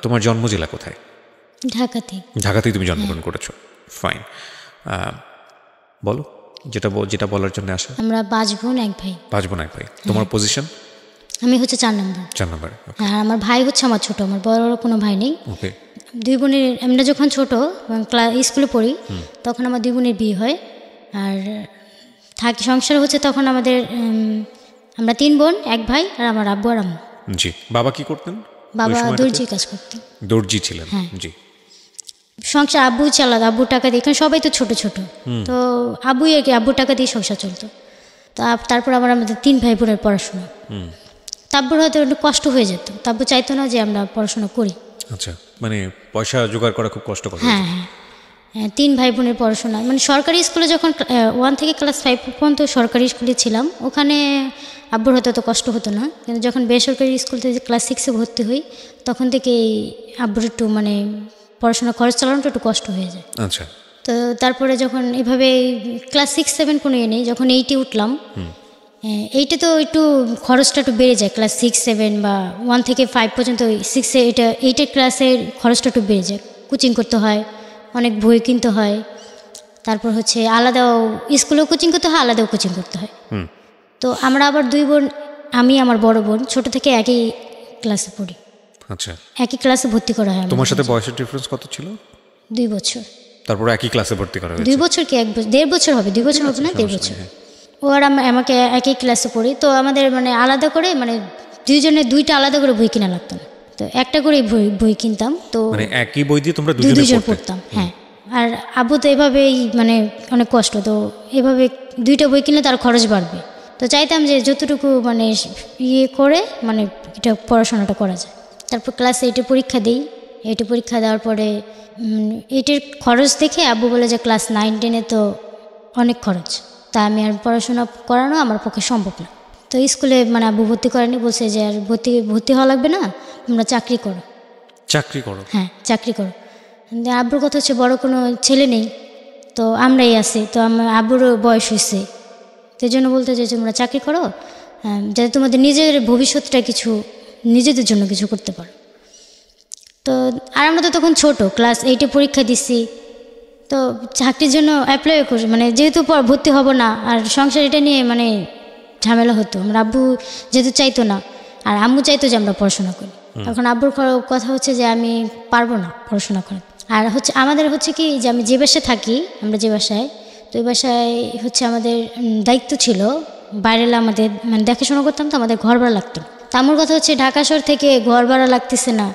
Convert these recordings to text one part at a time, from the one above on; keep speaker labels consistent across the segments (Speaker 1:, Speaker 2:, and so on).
Speaker 1: তোমার জন্ম জেলা কোথায়?
Speaker 2: ঢাকাতে।
Speaker 1: ঢাকাতেই তুমি জন্মগ্রহণ করেছো, ফাইন। বলো যেটা বলার জন্য আসা।
Speaker 2: আমরা 5 বোন 1 ভাই।
Speaker 1: 5 বোন 1 ভাই। তোমার পজিশন?
Speaker 2: আমি হচ্ছে 4 নম্বর।
Speaker 1: 4 নম্বর।
Speaker 2: হ্যাঁ, আমার ভাই হচ্ছে আমার ছোট, আমার বড় কোনো ভাই নেই।
Speaker 1: ওকে।
Speaker 2: 2 বোনের, আমরা যখন ছোট স্কুলে পড়ি তখন আমার 2 বোনের বিয়ে হয়, আর থাকি সংসার হচ্ছে তখন আমাদের আমরা 3 বোন 1 ভাই, আর আমার আব্বু আর আম্মু।
Speaker 1: জি। বাবা কি করতেন?
Speaker 2: বাবা দর্জি কাজ করতেন।
Speaker 1: দর্জি ছিলেন? জি।
Speaker 2: সংসার আব্বু চালাতো, আব্বুর টাকা দিয়ে, এখানে সবাই তো ছোট ছোট, তো আব্বুই আর কি, আব্বুর টাকা দিয়ে সংসার চলতো। তো তারপর আমাদের 3 ভাই বোনের পড়াশোনা, তাব্বুর হয়তো একটু কষ্ট হয়ে যেত, তাব্বু চাইতো না যে আমরা পড়াশোনা করি।
Speaker 1: আচ্ছা, মানে পয়সা জোগাড় করা খুব কষ্টকর।
Speaker 2: হ্যাঁ হ্যাঁ, 3 ভাই বোনের পড়াশোনা, মানে সরকারি স্কুলে যখন 1 থেকে ক্লাস 5 পর্যন্ত সরকারি স্কুলে ছিলাম, ওখানে আব্বুর হয়তো তো কষ্ট হতো না, কিন্তু যখন বেসরকারি স্কুল থেকে ক্লাস 6-এ ভর্তি হই তখন থেকে আব্বুর একটু মানে পড়াশোনা খরচ চালানোটা একটু কষ্ট হয়ে যায়।
Speaker 1: আচ্ছা।
Speaker 2: তো তারপরে যখন এভাবে ক্লাস 6-7 কোনো নেই, যখন 8-এ উঠলাম, 8-এ তো একটু খরচটা একটু বেড়ে যায়, ক্লাস 6-7 বা 1 থেকে 5 পর্যন্ত 6-এ 8-এর ক্লাসের খরচটা একটু বেড়ে যায়, কোচিং করতে হয়, অনেক বই কিনতে হয়, তারপর হচ্ছে আলাদাও স্কুলেও কোচিং করতে হয়, আলাদাও কোচিং করতে হয়। তো আমরা আবার 2 বোন, আমি আমার বড় বোন ছোট থেকে একই ক্লাসে পড়ি।
Speaker 1: আচ্ছা।
Speaker 2: একই ক্লাসে ভর্তি করা হয়।
Speaker 1: তোমার সাথে বয়সের ডিফারেন্স কত ছিল?
Speaker 2: 2 বছর।
Speaker 1: তারপর একই ক্লাসে ভর্তি করা হয়েছে?
Speaker 2: 2 বছর কি 1.5 বছর হবে, 2 বছর হবে না, 1.5 বছর। ও আর আমাকে একই ক্লাসে পড়ি, তো আমাদের মানে আলাদা করে, মানে 2 জনের 2টা আলাদা করে বই কিনা লাগতো না, তো একটা করে বই কিনতাম। তো
Speaker 1: মানে একই বই দিয়ে তোমরা 2 জন
Speaker 2: পড়তাম। হ্যাঁ, আর আব্বু তো এভাবেই মানে অনেক কষ্ট, তো এভাবে 2টা বই কিনলে তার খরচ বাড়বে, তো চাইতাম যে যতটুকু মানে করে মানে এটা পড়াশোনাটা করা যায়। তারপর ক্লাস 8-এ পরীক্ষা দিই, 8-এ পরীক্ষা দেওয়ার পরে 8-এর খরচ দেখে আব্বু বলে যে ক্লাস 9-10-এ তো অনেক খরচ, তা আমি আর পড়াশোনা করানো আমার পক্ষে সম্ভব না। তো স্কুলে মানে আব্বু ভর্তি করেনি, বলছে যে আর ভর্তি হওয়া লাগবে না, তোমরা চাকরি করো।
Speaker 1: চাকরি করো? হ্যাঁ,
Speaker 2: চাকরি করো। আব্বুর কথা হচ্ছে বড় কোনো ছেলে নেই, তো আমরাই আছি, তো আমার আব্বুরও বয়স হয়েছে, সেই জন্য বলতে যে তোমরা চাকরি করো, যাতে তোমাদের নিজের ভবিষ্যৎটা কিছু, নিজেদের জন্য কিছু করতে পারো। তো আর আমরা তো তখন ছোট, ক্লাস 8-এ পরীক্ষা দিচ্ছি, তো চাকরির জন্য অ্যাপ্লাই করি, মানে যেহেতু ভর্তি হব না, আর সংসার এটা নিয়ে মানে ঝামেলা হতো, আমার আব্বু যেহেতু চাইতো না, আর আম্মু চাইতো যে আমরা পড়াশোনা করি। এখন আব্বুর কথা হচ্ছে যে আমি পারবো না পড়াশোনা করা, আর হচ্ছে আমাদের হচ্ছে কি যে আমি যে বাসায় থাকি, আমরা যে বাসায়, তো ওই বাসায় হচ্ছে আমাদের দায়িত্ব ছিল বাইরে আমাদের মানে দেখাশোনা করতাম, তো আমাদের ঘর ভাড়া লাগতো। তো আমার কথা হচ্ছে ঢাকা শহর থেকে ঘর ভাড়া লাগতেছে না,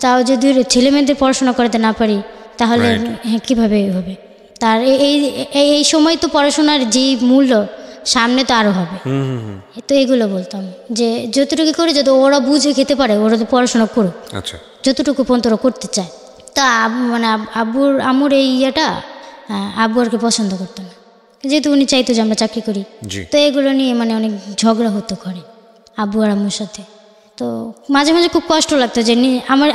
Speaker 2: তাও যদি ছেলে মেয়েদের পড়াশোনা করাতে না পারি তাহলে কীভাবে হবে। তার এই সময় তো পড়াশোনার যেই মূল্য সামনে তো আরও হবে, তো এগুলো বলতাম যে যতটুকু করে যদি ওরা বুঝে খেতে পারে ওরা তো পড়াশোনা করুক, যতটুকু পর্যন্ত ওরা করতে চায়। তা মানে আম্মুর এই ইয়েটা আব্বু আর কি পছন্দ করতো না, যেহেতু উনি চাইতো যে আমরা চাকরি করি, তো এগুলো নিয়ে মানে অনেক ঝগড়া হতো ঘরে আব্বু আর আম্মুর সাথে। তো মাঝে মাঝে খুব কষ্ট লাগতো যে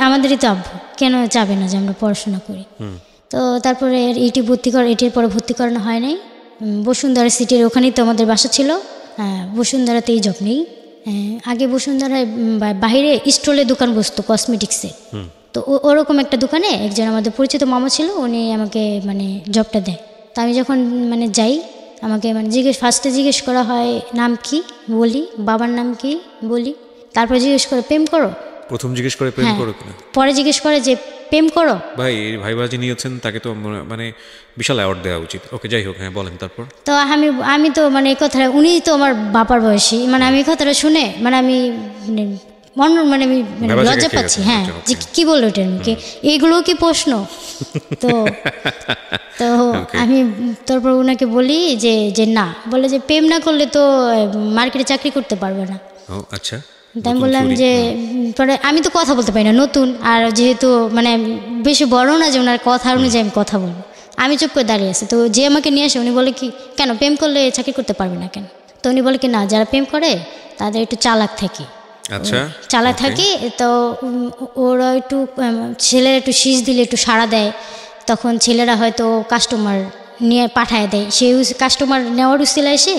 Speaker 2: আমাদেরই তো আব্বু, কেন চাবে না যে আমরা পড়াশোনা করি। তো তারপরে এটির পরে ভর্তি করানো হয় নাই, বসুন্ধরা সিটির ওখানেই তো আমাদের বাসা ছিল। বসুন্ধরাতেই জব নেই, আগে বসুন্ধরায় বাইরে স্টলে দোকান বসতো কসমেটিক্সে, তো ওরকম একটা দোকানে একজন আমাদের পরিচিত মামা ছিল, উনি আমাকে মানে জবটা দেয়। তা আমি যখন মানে যাই, আমাকে মানে ফার্স্টে জিজ্ঞেস করা হয় নাম কি বলি, বাবার নাম কি বলি, তারপরে জিজ্ঞেস করে প্রেম করো,
Speaker 1: প্রথম জিজ্ঞেস করে প্রেম করো কিনা,
Speaker 2: পরে জিজ্ঞেস করে যে প্রেম করো।
Speaker 1: ভাই যিনি আছেন তাকে তো মানে বিশাল অ্যাওয়ার্ড দেওয়া উচিত। ওকে, যাই হোক, হ্যাঁ বলেন। তারপর
Speaker 2: তো আমি তো মানে এই কথাটা, উনি তো আমার বাবার বয়সী, মানে আমি এই কথাটা শুনে মানে আমি মানে আমি লজ্জা পাচ্ছি। হ্যাঁ, যে কি বললো এটার মুখে, এইগুলো কি প্রশ্ন? তো তো আমি তারপর ওনাকে বলি যে না, বলে যে প্রেম না করলে তো মার্কেটে চাকরি করতে পারবে না।
Speaker 1: আচ্ছা,
Speaker 2: আমি বললাম যে পরে আমি তো কথা বলতে পারি না, নতুন, আর যেহেতু মানে বেশি বড় না যে ওনার কথা অনুযায়ী আমি কথা বলবো, আমি চুপ করে দাঁড়িয়ে আছি। তো যে আমাকে নিয়ে আসে উনি বলে কি, কেন প্রেম করলে চাকরি করতে পারবে না কেন? তো উনি বলে কি না, যারা প্রেম করে তাদের একটু চালাক থাকে।
Speaker 1: আচ্ছা,
Speaker 2: চালাক থাকে, তো ওরা একটু ছেলেরা একটু শীষ দিলে একটু সাড়া দেয়, তখন ছেলেরা হয়তো কাস্টমার নিয়ে পাঠায় দেয়, সেই কাস্টমার নেওয়ার উচিলা এসে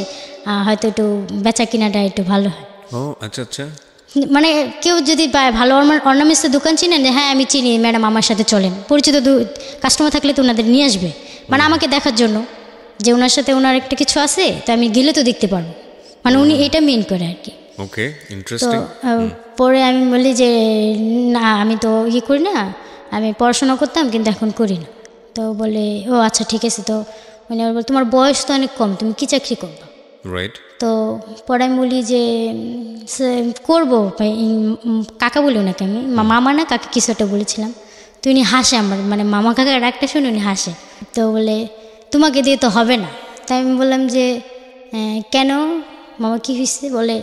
Speaker 2: হয়তো একটু বেচা কিনাটা একটু ভালো হয়।
Speaker 1: ও আচ্ছা আচ্ছা।
Speaker 2: মানে কেউ যদি ভালো অর্নামেন্টসের দোকান চিনেন, হ্যাঁ আমি চিনি ম্যাডাম, আমার সাথে চলেন, পরিচিত কাস্টমার থাকলে তো ওনাদের নিয়ে আসবে, মানে আমাকে দেখার জন্য যে ওনার সাথে ওনার একটা কিছু আছে, তো আমি গেলে তো দেখতে পারবো, মানে উনি এটা মেন করে আর কি।
Speaker 1: ওকে,
Speaker 2: তো
Speaker 1: ইন্টারেস্টিং।
Speaker 2: পরে আমি বলি যে না আমি তো করি না, আমি পড়াশোনা করতাম কিন্তু এখন করি না। তো বলে ও আচ্ছা ঠিক আছে। তো মানে তোমার বয়স তো অনেক কম, তুমি কী চাকরি করবা?
Speaker 1: রাইট।
Speaker 2: তো পরে আমি বলি যে করবো, কাকা বলি ওনাকে আমি, মামা না কাকা কিছু একটা বলেছিলাম। তো উনি হাসে, আমার মানে মামা কাকার একটা শুনে উনি হাসে। তো বলে তোমাকে দিয়ে তো হবে না। তাই আমি বললাম যে কেন মামা, কী হয়েছে? বলে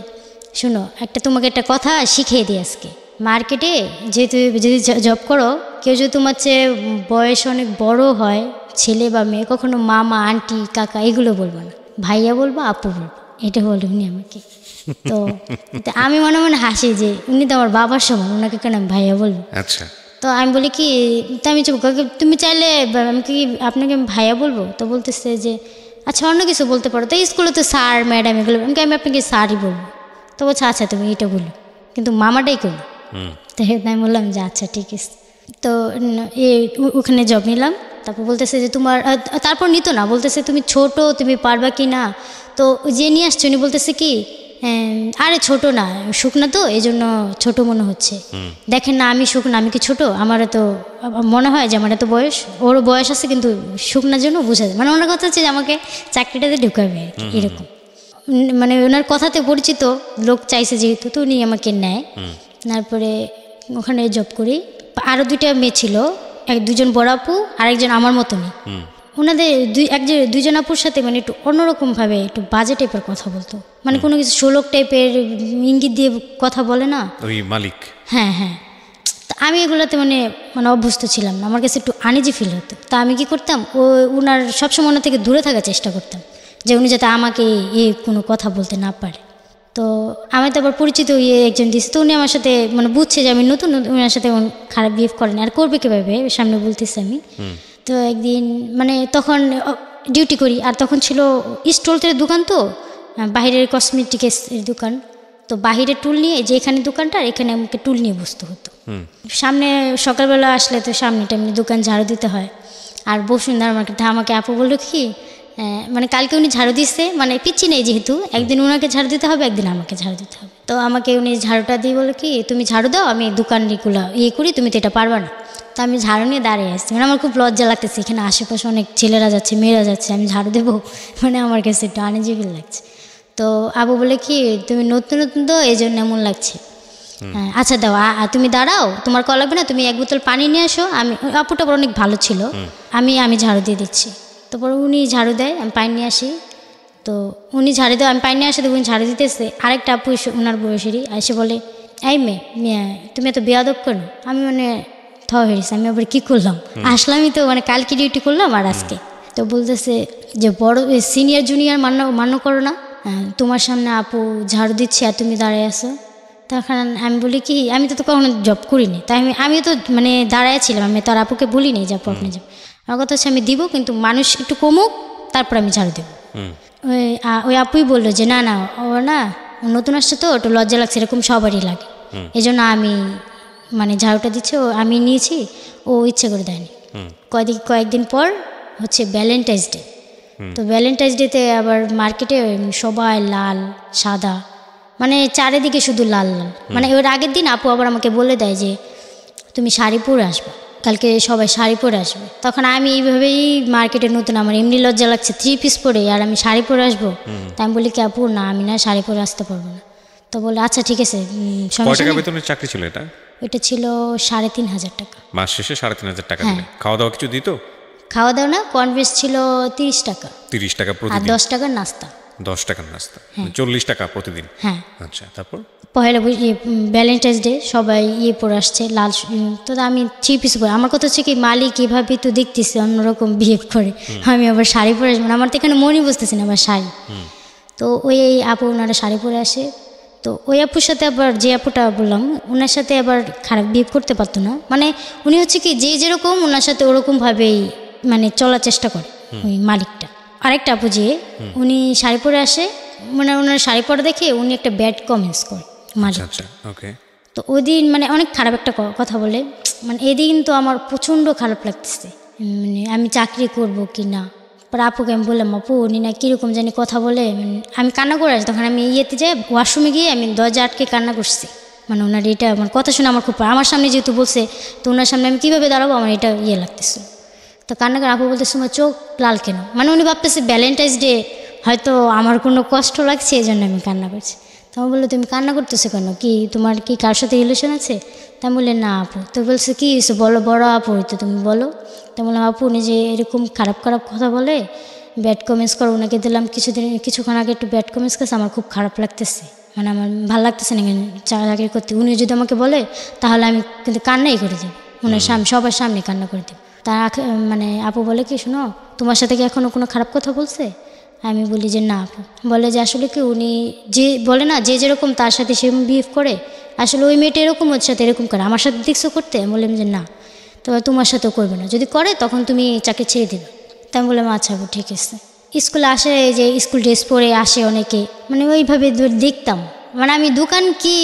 Speaker 2: শোনো, তোমাকে একটা কথা শিখিয়ে দিই আজকে। মার্কেটে যেহেতু যদি জব করো, কেউ যদি তোমার চেয়ে বয়স অনেক বড় হয়, ছেলে বা মেয়ে, কখনো মামা আন্টি কাকা এগুলো বলবো না, ভাইয়া বলবো, আপু বলবো, এটা বলে উনি আমাকে। তো আমি মনে মনে হাসি যে উনি তো আমার বাবার সমান, ওনাকে কেন আমি ভাইয়া বলবো?
Speaker 1: আচ্ছা।
Speaker 2: তো আমি বলি কি, তো আমি তুমি চাইলে আমি কি আপনাকে ভাইয়া বলবো? তো বলতেছে যে আচ্ছা অন্য কিছু বলতে পারো, তো স্কুলে তো স্যার ম্যাডাম এগুলো, আমি আপনাকে স্যারই বলবো। তো বলছে আচ্ছা তুমি এটা বলো, কিন্তু মামাটাই করো। তো আমি বললাম যে আচ্ছা ঠিক আছে। তো ওখানে জব নিলাম। তারপর বলতেছে যে তোমার, তারপর নিত না, বলতেছে তুমি ছোট, তুমি পারবা কি না? তো যে নিয়ে আসছে উনি বলতেছে কি আরে ছোট না, শুকনা তো এই জন্য ছোটো মনে হচ্ছে। দেখেন না আমি শুকনা, আমি কি ছোট? আমারও তো মনে হয় যে আমার এত বয়স, ওরও বয়স আছে, কিন্তু শুকনার জন্য বোঝা যায়, মানে ওনার কথা হচ্ছে যে আমাকে চাকরিটাতে ঢুকাবে আর কি, এরকম। মানে ওনার কথাতে পরিচিত লোক চাইছে যেহেতু, তো উনি আমাকে নেয়। তারপরে ওখানে জব করি। আরও 2টা মেয়ে ছিল, দুজন বড় আপু আর একজন আমার মতনই। ওনাদের দুইজন আপুর সাথে মানে একটু অন্যরকমভাবে একটু বাজে টাইপের কথা বলতো, মানে কোনো কিছু শোলক টাইপের ইঙ্গিত দিয়ে কথা বলে না
Speaker 1: ওই মালিক।
Speaker 2: হ্যাঁ হ্যাঁ। তা আমি এগুলোতে মানে অভ্যস্ত ছিলাম না, আমার কাছে একটু আনইজি ফিল হতো। তা আমি কি করতাম, ওনার সবসময় ওনার থেকে দূরে থাকার চেষ্টা করতাম, যে উনি যাতে আমাকে কোনো কথা বলতে না পারে। তো আমি তো আবার পরিচিত একজন দিয়েছে, তো উনি আমার সাথে মানে বুঝছে যে আমি নতুন, ওনার সাথে খারাপ বিহেভ করেন, আর করবে কীভাবে, সামনে বলতেছি আমি। তো একদিন মানে তখন ডিউটি করি, আর তখন ছিল স্টলতের দোকান, তো বাহিরের কসমেটিক্সের দোকান। তো বাহিরে টুল নিয়ে, যে এখানে দোকানটা, এখানে আমাকে টুল নিয়ে বসতে হতো। সামনে সকালবেলা আসলে তো সামনেটা এমনি দোকান ঝাড়ু দিতে হয়। আর বসুন্ধরা মার্কেটে আমাকে আপু বললো কি, মানে কালকে উনি ঝাড়ু দিচ্ছে, মানে পিচ্ছি নেই যেহেতু, একদিন ওনাকে ঝাড়ু দিতে হবে, একদিন আমাকে ঝাড়ু দিতে হবে। তো আমাকে উনি ঝাড়ুটা দিয়ে বললো কি, তুমি ঝাড়ু দাও, আমি দোকানগুলো করি, তুমি তো এটা পারবা না। তো আমি ঝাড়ু নিয়ে দাঁড়িয়ে আসছি, মানে আমার খুব লজ্জা লাগতেছে, এখানে আশেপাশে অনেক ছেলেরা যাচ্ছে, মেয়েরা যাচ্ছে, আমি ঝাড়ু দেবো, মানে আমার কাছে একটু আনইজি লাগছে। তো আবু বলে কি, তুমি নতুন নতুন তো এই জন্য এমন লাগছে। আচ্ছা দাও, তুমি দাঁড়াও, তোমার কল লাগবে না, তুমি 1 বোতল পানি নিয়ে আসো। আমি আপুটা অনেক ভালো ছিল, আমি ঝাড়ু দিয়ে দিচ্ছি। তারপর উনি ঝাড়ু দেয়, আমি পানি নিয়ে আসি। তো উনি ঝাড়ু দেয়, আমি পানি নিয়ে আসি, তো উনি ঝাড়ু দিতেছে। আরেকটা আপু ওনার বয়সেরই এসে বলে, এই মেয়ে তুমি এত বেয়াদব করো। আমি মানে হয়েছে, আমি আবার কী করলাম, আসলামই তো, মানে কালকে ডিউটি করলাম আর আজকে। তো বলতেছে যে বড় সিনিয়র জুনিয়র মান্য করো না, তোমার সামনে আপু ঝাড়ু দিচ্ছে আর তুমি দাঁড়ায় আসো। তখন আমি বলি কি, আমি তো কখনো জব করিনি, তাই আমিও তো মানে দাঁড়ায় ছিলাম, আমি তার আপুকে বলিনি যে আপু আপনি যাও। আমার কথা হচ্ছে আমি দিব, কিন্তু মানুষ একটু কমুক, তারপর আমি ঝাড়ু দেবো। ওই আপুই বললো যে না না, ও না নতুন আসছে তো একটু লজ্জা লাগছে, এরকম সবারই লাগে, এই জন্য আমি মানে ঝাড়ুটা দিচ্ছে, আমি নিয়েছি, ও ইচ্ছে করে দেয়নি। কয়েকদিন পর হচ্ছে ভ্যালেন্টাইন্স ডে। তো ভ্যালেন্টাইন্স ডেতে আবার মার্কেটে সবাই লাল সাদা, মানে চারিদিকে শুধু লাল লাল। মানে ওর আগের দিন আপু আবার আমাকে বলে দেয় যে তুমি শাড়ি পরে আসবে, কালকে সবাই শাড়ি পরে আসবে। তখন আমি এইভাবেই মার্কেটে নতুন, আমার এমনি লজ্জা লাগছে 3 পিস পরে, আর আমি শাড়ি পরে আসবো। তাই আমি বলি কি আপু না, আমি না শাড়ি পরে আসতে পারবো না। তো বলে আচ্ছা ঠিক আছে।
Speaker 1: কত টাকা বেতনের চাকরি ছিল এটা?
Speaker 2: এটা ছিল 3,500 টাকা।
Speaker 1: মাস শেষে 3,500 টাকা দিলে? খাওয়া দাওয়া কিছু দিত?
Speaker 2: খাওয়া দাওয়া না, কনভেস ছিল 30 টাকা।
Speaker 1: 30 টাকা প্রতিদিন?
Speaker 2: আর 10 টাকার নাস্তা।
Speaker 1: 10 টাকার নাস্তা, 40 টাকা প্রতিদিন?
Speaker 2: হ্যাঁ।
Speaker 1: আচ্ছা, তারপর
Speaker 2: পয়লা ভ্যালেন্টাইন্স ডে সবাই পরে আসছে লাল, তো আমি 3 পিস পরে। আমার কথা হচ্ছে কি, মালিক এভাবে তো দেখতেছি অন্যরকম বিহেভ করে, আমি আবার শাড়ি পরে আসবো না, আমার তো এখানে মনই বুঝতেছি না আবার শাড়ি। তো ওই আপু ওনারা শাড়ি পরে আসে। তো ওই আপুর সাথে আবার, যে আপুটা বললাম, ওনার সাথে আবার খারাপ বিহেভ করতে পারতো না, মানে উনি হচ্ছে কি যে যেরকম ওনার সাথে ওরকমভাবেই মানে চলার চেষ্টা করে ওই মালিকটা। আরেকটা আপু যে উনি শাড়ি পরে আসে, মানে ওনার শাড়ি পরা দেখে উনি একটা ব্যাড কমেন্টস করে। মালিক।
Speaker 1: আচ্ছা, ওকে।
Speaker 2: তো ওই দিন মানে অনেক খারাপ একটা কথা বলে, মানে এদিন তো আমার প্রচণ্ড খারাপ লাগতেছে, মানে আমি চাকরি করব কি না। পর আপুকে আমি বললাম, আপু উনি না কীরকম জানি কথা বলে, মানে আমি কান্না করে আসি। তখন আমি ইয়েতে যাই ওয়াশরুমে গিয়ে আমি দরজা আটকে কান্না করছি, মানে ওনার এটা আমার কথা শুনে আমার খুব, আমার সামনে যেহেতু বলছে তো ওনার সামনে আমি কীভাবে দাঁড়াবো, আমার এটা ইয়ে লাগতেছে। তো কান্না করে আপু বলতেছে তোমার চোখ লাল কেন, মানে উনি ভাবতেছে ভ্যালেন্টাইন্স ডে হয়তো আমার কোনো কষ্ট লাগছে এই জন্য আমি কান্না করছি। তো আমি বললো তুমি কান্না করতেছো কেন, কি তোমার কি কার সাথে রিলেশন আছে? তা আমি বললেন না আপু। তো বলছে কী হয়েছে বলো, বড় আপু হইতো তুমি বলো। তো বললাম আপু উনি যে এরকম খারাপ খারাপ কথা বলে, ব্যাড কমেন্টস করো, ওনাকে দিলাম কিছুক্ষণ আগে একটু ব্যাড কমেন্টস করছে, আমার খুব খারাপ লাগতেছে, মানে আমার ভালো লাগতেছে না চাকরি করতে। উনি যদি আমাকে বলে তাহলে আমি কিন্তু কান্নাই করে দিই, ওনার সামনে সবার সামনে কান্না করে দিই। তা মানে আপু বলে কি শোনো তোমার সাথে কি এখনও কোনো খারাপ কথা বলছে? আমি বলি যে না আপু। বলে যে আসলে কি উনি যে বলে না যে যেরকম তার সাথে সে বিহেভ করে, আসলে ওই মেয়েটা এরকম ওর সাথে এরকম করে, আমার সাথে দেখছো করতে? আমি বললাম যে না, তবে তোমার সাথেও করবে না, যদি করে তখন তুমি চাকরি ছেড়ে দেবে। তাই আমি বললাম আচ্ছা আপু ঠিক আছে। স্কুলে আসে যে স্কুল ড্রেস পরে আসে অনেকে, মানে ওইভাবে দেখতাম, মানে আমি দোকান কি,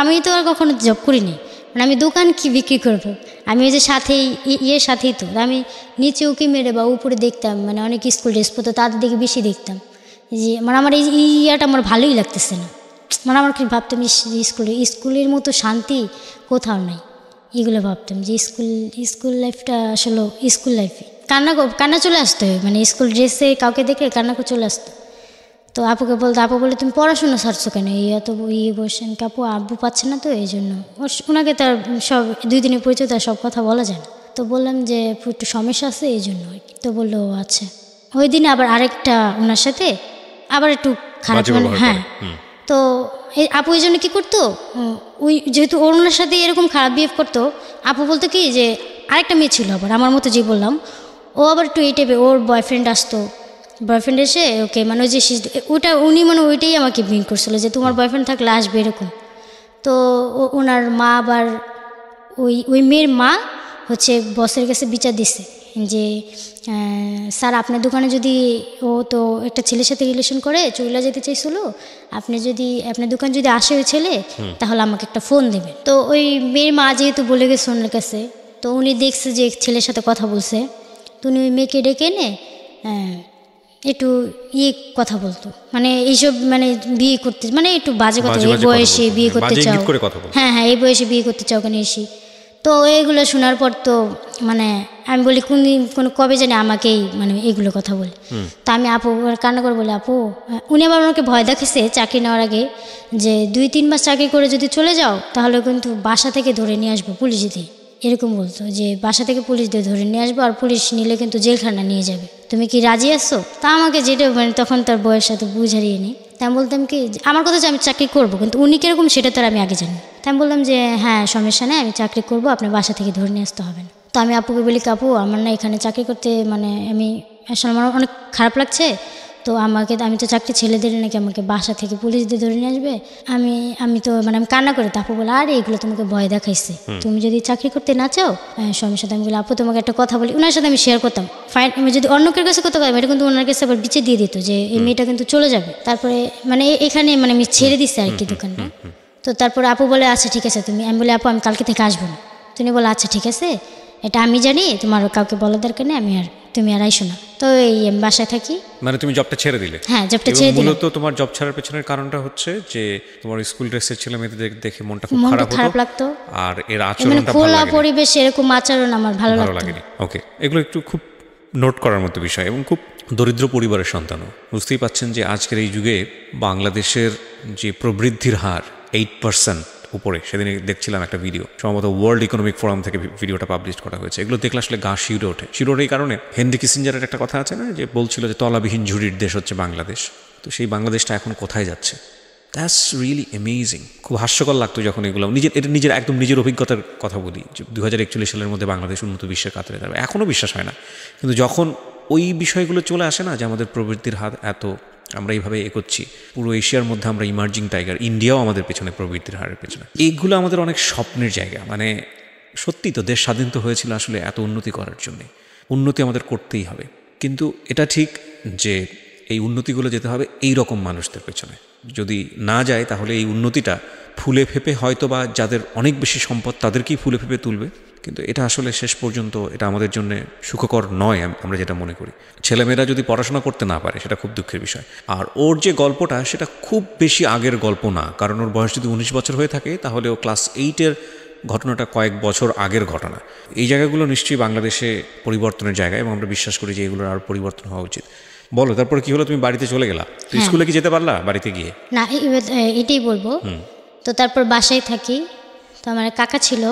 Speaker 2: আমি তো আর কখনো জব করিনি, মানে আমি দোকান কি বিক্রি করব, আমি ওই যে সাথেই ইয়ের সাথেই তো আমি নিচে উঁকি মেরে বা উপরে দেখতাম, মানে অনেক স্কুল ড্রেস পরতো তাদের দিকে বেশি দেখতাম যে, মানে আমার এই ইয়াটা আমার ভালোই লাগতেছে না, মানে আমার কি ভাবতাম স্কুলের মতো শান্তি কোথাও নাই, এগুলো ভাবতাম যে স্কুল লাইফটা আসলে স্কুল লাইফে কান্না চলে আসতো, মানে স্কুল ড্রেসে কাউকে দেখে কান্না করে চলে আসতো। তো আপুকে বলতো, আপু বলে তুমি পড়াশোনা ছাড়ছো কেন, এই এত ইয়ে বসেন আপু, আব্বু পাচ্ছে না তো এই জন্য। ওনাকে তার সব 2 দিনের পরিচয় তার সব কথা বলা যায় না। তো বললাম যে একটু সমস্যা আছে এই জন্য আর কি। তো বললো আচ্ছা। ওই দিনে আবার আরেকটা ওনার সাথে আবার একটু খারাপ, মানে হ্যাঁ। তো এই আপু এই জন্য কী করতো, ওই যেহেতু ওনার সাথে এরকম খারাপ বিহেভ করতো, আপু বলতো কি যে আরেকটা মেয়ে ছিল আবার আমার মতো যে বললাম, ও আবার একটু এই টাইপের, ওর বয়ফ্রেন্ড আসতো, বয়ফ্রেন্ড এসে ওকে মানে ওই যে ওটা উনি মানে ওইটাই আমাকে বিন করছিল যে তোমার বয়ফ্রেন্ড থাকলে আসবে এরকম। তো ওনার মা আবার ওই মেয়ের মা হচ্ছে বসের কাছে বিচার দিছে যে স্যার আপনার দোকানে যদি ও তো একটা ছেলের সাথে রিলেশন করে চলে যেতে চাইছিল, আপনি যদি আপনার দোকান যদি আসে ওই ছেলে তাহলে আমাকে একটা ফোন দেবে। তো ওই মেয়ের মা যেহেতু বলে গেছে ওনার কাছে, তো উনি দেখছে যে ছেলের সাথে কথা বলছে, তো উনি ওই মেয়েকে ডেকে এনে একটু কথা বলতো, মানে এইসব মানে বিয়ে করতে, মানে একটু বাজে কথা, এই বয়সে বিয়ে করতে চাও, হ্যাঁ এই বয়সে বিয়ে করতে চাও কেন এসি। তো এইগুলো শোনার পর তো মানে আমি বলি কবে জানি আমাকেই মানে এইগুলো কথা বলে। তো আমি আপু কান্না করে বলি আপু, উনি আবার ওনাকে ভয় দেখাচ্ছে চাকরি নেওয়ার আগে যে 2-3 মাস চাকরি করে যদি চলে যাও তাহলে কিন্তু বাসা থেকে ধরে নিয়ে আসবো পুলিশ দিয়ে, এরকম বলতো যে বাসা থেকে পুলিশ দিয়ে ধরে নিয়ে আসবো, আর পুলিশ নিলে কিন্তু জেলখানা নিয়ে যাবে, তুমি কি রাজি আছো? তা আমাকে যেটা মানে তখন তার বয়স সাথে বুঝারিয়ে নিই, তাই আমি বলতাম কি আমার কথা যে আমি চাকরি করবো, কিন্তু উনি কীরকম সেটা তো আমি আগে জানি। তাই আমি বললাম যে হ্যাঁ সমস্যা নেই, আমি চাকরি করবো, আপনার বাসা থেকে ধরে নিয়ে আসতে হবে না। তো আমি আপুকে বলি আপু আমার না এখানে চাকরি করতে মানে আমি আসলে আমার অনেক খারাপ লাগছে, তো আমি তো চাকরি ছেলেদের নাকি আমাকে বাসা থেকে পুলিশ দিয়ে ধরে নিয়ে আসবে, আমি তো মানে আমি কান্না করে। আপু বলে আরে এগুলো তোমাকে ভয় দেখাইছে, তুমি যদি চাকরি করতে না চাও সমস্যা। আমি বলি আপু তোমাকে একটা কথা বলি, ওনার সাথে আমি শেয়ার করতাম, আমি যদি অন্যকের কাছে করতে পারতাম এটা কিন্তু ওনার কাছে আবার বিচে দিয়ে দিত যে এই মেয়েটা কিন্তু চলে যাবে, তারপরে মানে এখানে মানে আমি ছেড়ে দিচ্ছি আর কি দোকানটা। তো তারপরে আপু বলে আচ্ছা ঠিক আছে তুমি, আমি বলি আপু আমি কালকে থেকে আসবো না। তুমি বলে আচ্ছা ঠিক আছে, এটা আমি জানি, তোমার কাউকে বলার দরকার নেই, তুমি আর আইসো না। তো এই বাসায় থাকি।
Speaker 1: মানে তুমি জবটা ছেড়ে দিলে?
Speaker 2: হ্যাঁ জবটা ছেড়ে দিলাম।
Speaker 1: মূলত তোমার জব ছাড়ার পেছনের কারণটা হচ্ছে যে তোমার স্কুল ড্রেসের ছেলে মেয়েদের দেখে মনটা খুব খারাপ লাগতো, আর এর আচরণটা ভালো লাগেনি,
Speaker 2: পরিবেশ এরকম আচরণ আমার ভালো লাগেনি।
Speaker 1: ওকে, এগুলো একটু খুব নোট করার মতো বিষয়, এবং খুব দরিদ্র পরিবারের সন্তানও। বুঝতেই পাচ্ছেন যে আজকের এই যুগে বাংলাদেশের যে প্রবৃদ্ধির হার 8% উপরে, সেদিন দেখছিলাম একটা ভিডিও, সম্ভবত ওয়ার্ল্ড ইকোনমিক ফোরাম থেকে ভিডিওটা পাবলিশ করা হয়েছে। এগুলো দেখলে আসলে গা শিউরে ওঠে। এই কারণে হেনরি কিসিঞ্জারের একটা কথা আছে না, যে বলছিল যে তলাবিহীন ঝুড়ির দেশ হচ্ছে বাংলাদেশ। তো সেই বাংলাদেশটা এখন কোথায় যাচ্ছে, দ্যাটস রিয়েলি অ্যামেজিং। খুব হাস্যকর লাগতো যখন এগুলো একদম নিজের অভিজ্ঞতার কথা বলি, যে 2041 সালের মধ্যে বাংলাদেশ উন্নত বিশ্বের কাতারে যাবে, এখনও বিশ্বাস হয় না। কিন্তু যখন ওই বিষয়গুলো চলে আসে না, যে আমাদের প্রবৃদ্ধির হার এত, আমরা এইভাবে এগোচ্ছি, পুরো এশিয়ার মধ্যে আমরা ইমার্জিং টাইগার, ইন্ডিয়াও আমাদের পেছনে প্রবৃদ্ধির হারের পেছনে, এইগুলো আমাদের অনেক স্বপ্নের জায়গা। মানে সত্যি তো দেশ স্বাধীন তো হয়েছিল আসলে এত উন্নতি করার জন্যে, উন্নতি আমাদের করতেই হবে। কিন্তু এটা ঠিক যে এই উন্নতিগুলো যেতে হবে এই রকম মানুষদের পেছনে, যদি না যায় তাহলে এই উন্নতিটা ফুলে ফেপে হয়তো বা যাদের অনেক বেশি সম্পদ তাদেরকেই ফুলে ফেপে তুলবে, কিন্তু এটা আসলে শেষ পর্যন্ত এটা আমাদের জন্য সুখকর নয় আমরা যেটা মনে করি। ছেলেমেয়েরা যদি পড়াশোনা করতে না পারে সেটা খুব দুঃখের বিষয়। আর ওর যে গল্পটা সেটা খুব বেশি আগের গল্প না, কারণ ওর বয়স যদি 19 বছর হয়ে থাকে তাহলে ও ক্লাস 8-এর ঘটনাটা কয়েক বছর আগের ঘটনা। এই জায়গাগুলো নিশ্চয়ই বাংলাদেশে পরিবর্তনের জায়গা এবং আমরা বিশ্বাস করি যে এগুলোর আরও পরিবর্তন হওয়া উচিত। বলো, তারপরে কি হলো? তুমি বাড়িতে চলে গেলা, তো স্কুলে কি যেতে পারলা বাড়িতে গিয়ে?
Speaker 2: না, এটাই বলবো। তো তারপর বাসায় থাকি, তো আমার কাকা ছিল,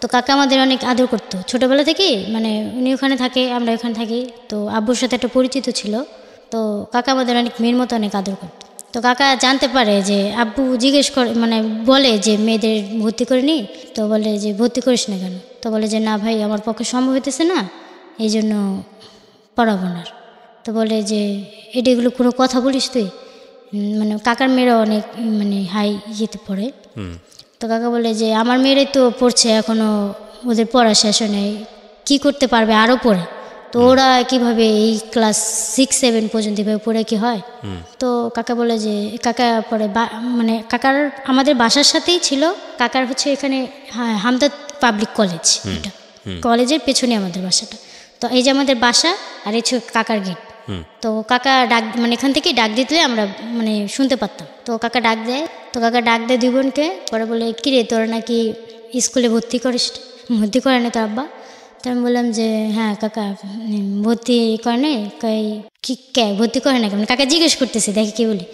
Speaker 2: তো কাকা আমাদের অনেক আদর করতো ছোটোবেলা থেকেই, মানে উনি ওখানে থাকে, আমরা ওখানে থাকি, তো আব্বুর সাথে একটা পরিচিত ছিল, তো কাকা আমাদের অনেক মেয়ের মতো অনেক আদর করতো। তো কাকা জানতে পারে যে আব্বু জিজ্ঞেস করে, মানে বলে যে মেয়েদের ভর্তি করে নি, তো বলে যে ভর্তি করিস না কেন? তো বলে যে না ভাই, আমার পক্ষে সম্ভব হইতেছে না, এই জন্য পড়াবো না। তো বলে যে এগুলো কোনো কথা বলিস তুই? মানে কাকার মেয়েরা অনেক মানে হাই ইয়েতে পড়ে। তো কাকা বলে যে আমার মেয়েরাই তো পড়ছে, এখনও ওদের পড়া শেষ হয় নাই, কী করতে পারবে, আরও পড়ে, তো ওরা কীভাবে এই ক্লাস 6-7 পর্যন্ত এভাবে পড়ে কি হয়? তো কাকা বলে যে কাকা পরে মানে কাকার আমাদের বাসার সাথেই ছিল, কাকার হচ্ছে এখানে হামদর্দ পাবলিক কলেজ, এটা কলেজের পেছনে আমাদের বাসাটা। তো এই যে আমাদের বাসা আর এই হচ্ছে কাকার গেট। তো কাকা ডাক, মানে এখান থেকেই ডাক দিতে আমরা মানে শুনতে পারতাম। তো কাকা ডাক দেয়, তো কাকা ডাক দেয় দুই বোনকে, পরে বলে কিরে তোরা নাকি স্কুলে ভর্তি ভর্তি করে না তোর আব্বা? তো আমি বললাম যে হ্যাঁ কাকা ভর্তি করে নাই। কি ভর্তি করে না কেন? কাকা জিজ্ঞেস করতেছে, দেখি কি বলি।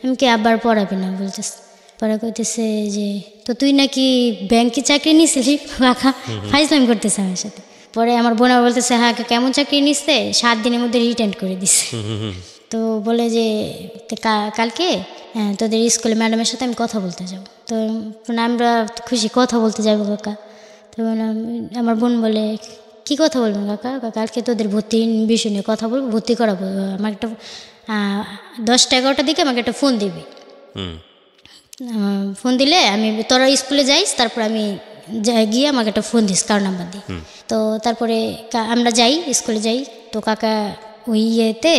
Speaker 2: আমি কি আব্বার পড়াবে না বলতেছে। পরে কইতেছে যে তো তুই নাকি ব্যাংকে চাকরি নিয়েছিলি? কাকা ফাইজলামি করতেছে আমার সাথে। পরে আমার বোন বলতেছে হ্যাঁ কেমন চাকরি নিচ্ছে, 7 দিনের মধ্যে রিটার্ন করে দিছে। তো বলে যে কালকে তোদের স্কুলে ম্যাডামের সাথে আমি কথা বলতে যাব। তো আমরা খুশি, কথা বলতে যাবো কাকা। তো আমার বোন বলে কি কথা বলবেন কাকা? কালকে তোদের ভর্তি বিষয় নিয়ে কথা বলবো, ভর্তি করাবো। আমাকে একটা 10-11টার দিকে আমাকে একটা ফোন দিবি। ফোন দিলে আমি তোরা স্কুলে যাইস, তারপর আমি গিয়ে আমাকে একটা ফোন দিস কারো নাম্বার দিয়ে। তো তারপরে আমরা যাই, স্কুলে যাই। তো কাকা ওই ইয়েতে